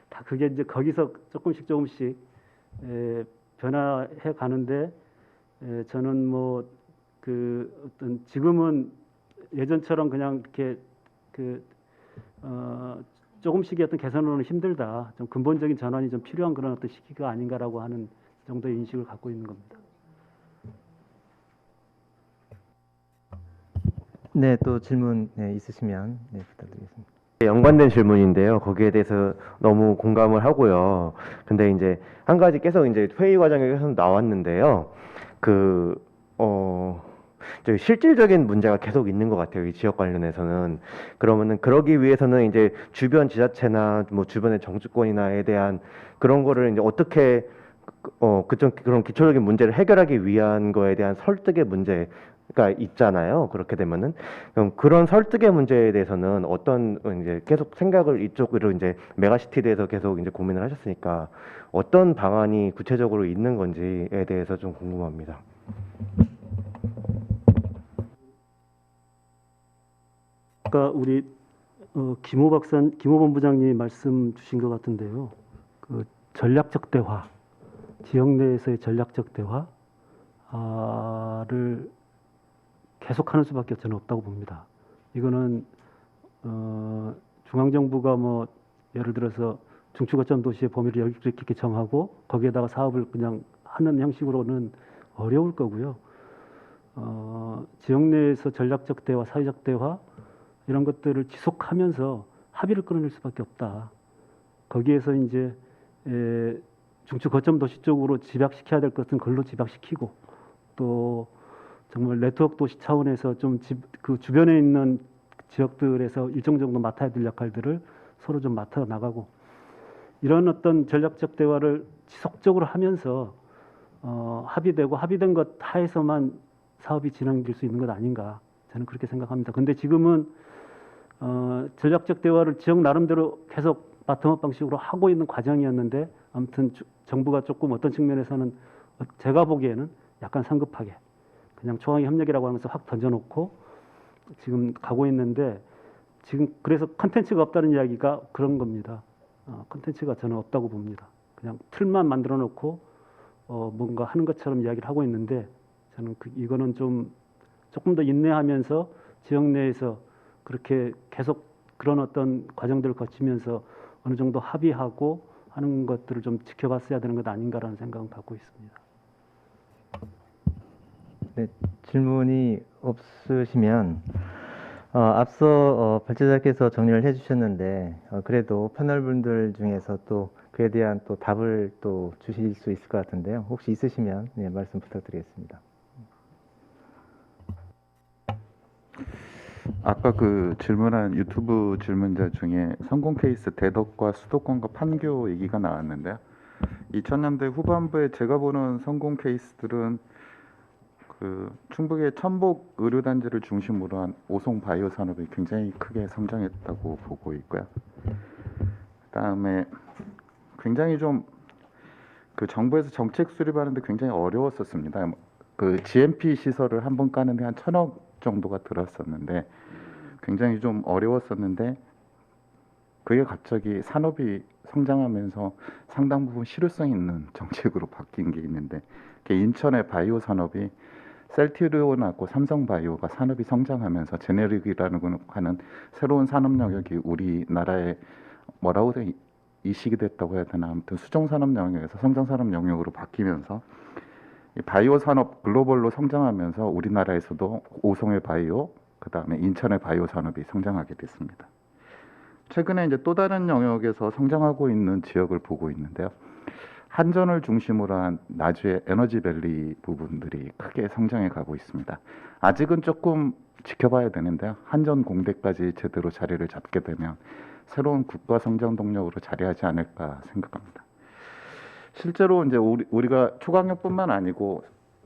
다 그게 이제 거기서 조금씩 변화해 가는데 저는 뭐 그 어떤 지금은 예전처럼 그냥 이렇게 조금씩의 어떤 개선으로는 힘들다. 좀 근본적인 전환이 좀 필요한 그런 어떤 시기가 아닌가라고 하는 정도의 인식을 갖고 있는 겁니다. 네, 또 질문 있으시면 부탁드리겠습니다. 연관된 질문인데요. 거기에 대해서 너무 공감을 하고요. 근데 이제 한 가지 계속 이제 회의 과정에 계속 나왔는데요. 저희 실질적인 문제가 계속 있는 것 같아요. 이 지역 관련해서는. 그러면은 그러기 위해서는 이제 주변 지자체나 뭐 주변의 정치권이나에 대한 그런 거를 이제 어떻게 그런 기초적인 문제를 해결하기 위한 거에 대한 설득의 문제가 있잖아요. 그렇게 되면은 그럼 그런 설득의 문제에 대해서는 어떤 이제 계속 생각을 이쪽으로 이제 메가시티에 대해서 계속 이제 고민을 하셨으니까 어떤 방안이 구체적으로 있는 건지에 대해서 좀 궁금합니다. 아까 우리 김호 본부장님이 말씀 주신 것 같은데요. 그 전략적 대화, 지역 내에서의 전략적 대화를 계속하는 수밖에 저는 없다고 봅니다. 이거는 중앙정부가 뭐 예를 들어서 중추거점 도시의 범위를 이렇게 정하고 거기에다가 사업을 그냥 하는 형식으로는 어려울 거고요. 지역 내에서 전략적 대화, 사회적 대화 이런 것들을 지속하면서 합의를 끌어낼 수밖에 없다. 거기에서 이제 중추 거점 도시 쪽으로 집약시켜야 될 것은 그걸로 집약시키고 또 정말 네트워크 도시 차원에서 좀 그 주변에 있는 지역들에서 일정 정도 맡아야 될 역할들을 서로 좀 맡아 나가고 이런 어떤 전략적 대화를 지속적으로 하면서 합의되고 합의된 것 하에서만 사업이 진행될 수 있는 것 아닌가 저는 그렇게 생각합니다. 근데 지금은 전략적 대화를 지역 나름대로 계속 바텀업 방식으로 하고 있는 과정이었는데 아무튼 정부가 조금 어떤 측면에서는 제가 보기에는 약간 성급하게 그냥 초강의 협력이라고 하면서 확 던져놓고 지금 가고 있는데 지금 그래서 컨텐츠가 없다는 이야기가 그런 겁니다. 컨텐츠가 저는 없다고 봅니다. 그냥 틀만 만들어 놓고 뭔가 하는 것처럼 이야기를 하고 있는데 저는 이거는 조금 더 인내하면서 지역 내에서 그렇게 계속 그런 어떤 과정들을 거치면서 어느 정도 합의하고 하는 것들을 좀 지켜봤어야 되는 것 아닌가라는 생각을 갖고 있습니다. 네, 질문이 없으시면 앞서 발제자께서 정리를 해주셨는데 그래도 패널분들 중에서 또 그에 대한 또 답을 또 주실 수 있을 것 같은데요. 혹시 있으시면 네, 말씀 부탁드리겠습니다. 아까 그 질문한 유튜브 질문자 중에 성공 케이스 대덕과 수도권과 판교 얘기가 나왔는데요. 2000년대 후반부에 제가 보는 성공 케이스들은 그 충북의 천복 의료단지를 중심으로 한 오송 바이오 산업이 굉장히 크게 성장했다고 보고 있고요. 그다음에 굉장히 좀 그 정부에서 정책 수립하는데 굉장히 어려웠었습니다. 그 GMP 시설을 한 번 까는데 한 1,000억 정도가 들었었는데 굉장히 좀 어려웠었는데 그게 갑자기 산업이 성장하면서 상당 부분 실효성 있는 정책으로 바뀐 게 있는데 그게 인천의 바이오 산업이 셀트리온하고 삼성바이오가 산업이 성장하면서 제네릭이라는 하는 새로운 산업 영역이 우리나라에 뭐라고 이식이 됐다고 해야 되나 아무튼 수종 산업 영역에서 성장 산업 영역으로 바뀌면서 이 바이오 산업 글로벌로 성장하면서 우리나라에서도 오송의 바이오 그다음에 인천의 바이오 산업이 성장하게 됐습니다. 최근에 이제 또 다른 영역에서 성장하고 있는 지역을 보고 있는데요. 한전을 중심으로 한 나주의 에너지밸리 부분들이 크게 성장해 가고 있습니다. 아직은 조금 지켜봐야 되는데요. 한전 공대까지 제대로 자리를 잡게 되면 새로운 국가 성장 동력으로 자리하지 않을까 생각합니다. 실제로 이제 우리가 초강력뿐만 아니고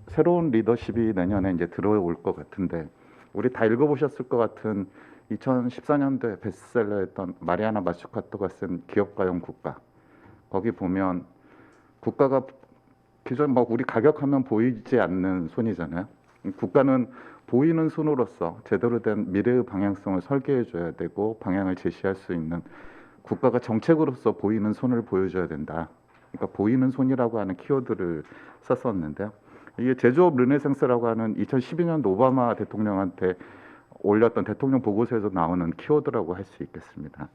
새로운 리더십이 내년에 이제 들어올 것 같은데 우리 다 읽어보셨을 것 같은 2014년도에 베스트셀러였던 마리아나 마슈카토가 쓴 기업가용 국가. 거기 보면 국가가 기존 막 우리 가격하면 보이지 않는 손이잖아요. 국가는 보이는 손으로서 제대로 된 미래의 방향성을 설계해 줘야 되고 방향을 제시할 수 있는 국가가 정책으로서 보이는 손을 보여줘야 된다. 그러니까 보이는 손이라고 하는 키워드를 썼었는데요. 이게 제조업 르네상스라고 하는 2012년도 오바마 대통령한테 올렸던 대통령 보고서에서 나오는 키워드라고 할 수 있겠습니다.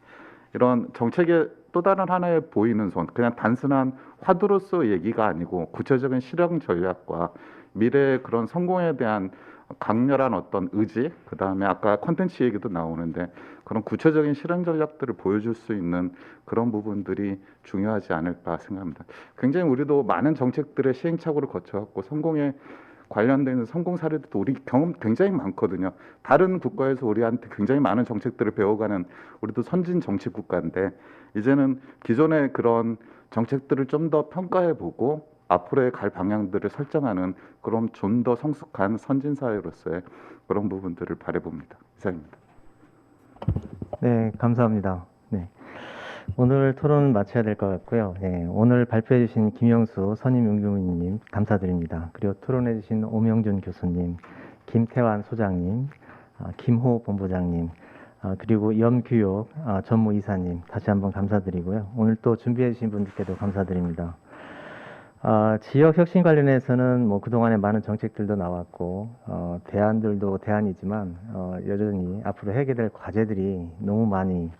이런 정책의 또 다른 하나의 보이는 손, 그냥 단순한 화두로서 얘기가 아니고 구체적인 실행 전략과 미래의 그런 성공에 대한 강렬한 어떤 의지, 그 다음에 아까 콘텐츠 얘기도 나오는데 그런 구체적인 실행 전략들을 보여줄 수 있는 그런 부분들이 중요하지 않을까 생각합니다. 굉장히 우리도 많은 정책들의 시행착오를 거쳐왔고 성공에 관련된 성공 사례도 우리 경험 굉장히 많거든요. 다른 국가에서 우리한테 굉장히 많은 정책들을 배워가는 우리도 선진 정책 국가인데 이제는 기존의 그런 정책들을 좀 더 평가해보고 앞으로의 갈 방향들을 설정하는 그런 좀 더 성숙한 선진 사회로서의 그런 부분들을 바라봅니다. 이상입니다. 네, 감사합니다. 네. 오늘 토론 마쳐야 될 것 같고요. 네, 오늘 발표해 주신 김영수 선임용주님 감사드립니다. 그리고 토론해 주신 오명준 교수님, 김태환 소장님, 김호 본부장님, 그리고 염규옥 전무이사님 다시 한번 감사드리고요. 오늘 또 준비해 주신 분들께도 감사드립니다. 지역 혁신 관련해서는 뭐 그동안에 많은 정책들도 나왔고 대안들도 대안이지만 여전히 앞으로 해결될 과제들이 너무 많이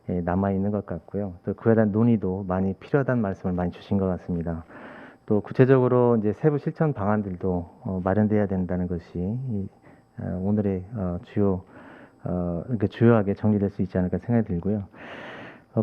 남아 있는 것 같고요. 또 그에 대한 논의도 많이 필요하다는 말씀을 많이 주신 것 같습니다. 또 구체적으로 이제 세부 실천 방안들도 마련돼야 된다는 것이 오늘의 주요하게 정리될 수 있지 않을까 생각이 들고요.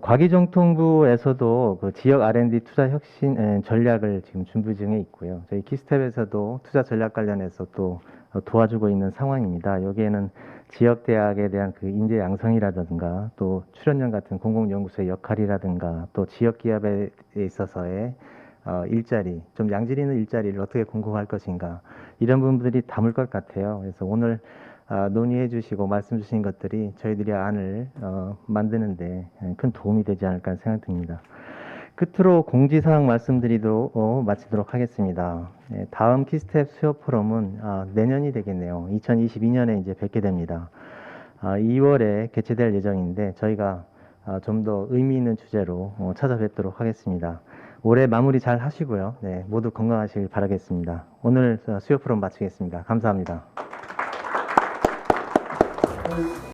과기정통부에서도 그 지역 R&D 투자 혁신 전략을 지금 준비 중에 있고요. 저희 키스텝에서도 투자 전략 관련해서 또 도와주고 있는 상황입니다. 여기에는 지역 대학에 대한 그 인재 양성이라든가 또 출연연 같은 공공연구소의 역할이라든가 또 지역 기업에 있어서의 일자리, 좀 양질 있는 일자리를 어떻게 공급할 것인가 이런 부분들이 담을 것 같아요. 그래서 오늘 논의해 주시고 말씀 주신 것들이 저희들이 안을 만드는데 큰 도움이 되지 않을까 하는 생각이 듭니다. 끝으로 공지사항 말씀드리도록 마치도록 하겠습니다. 다음 키스텝 수요 포럼은 내년이 되겠네요. 2022년에 이제 뵙게 됩니다. 2월에 개최될 예정인데 저희가 좀 더 의미 있는 주제로 찾아뵙도록 하겠습니다. 올해 마무리 잘 하시고요. 네, 모두 건강하시길 바라겠습니다. 오늘 수요 포럼 마치겠습니다. 감사합니다.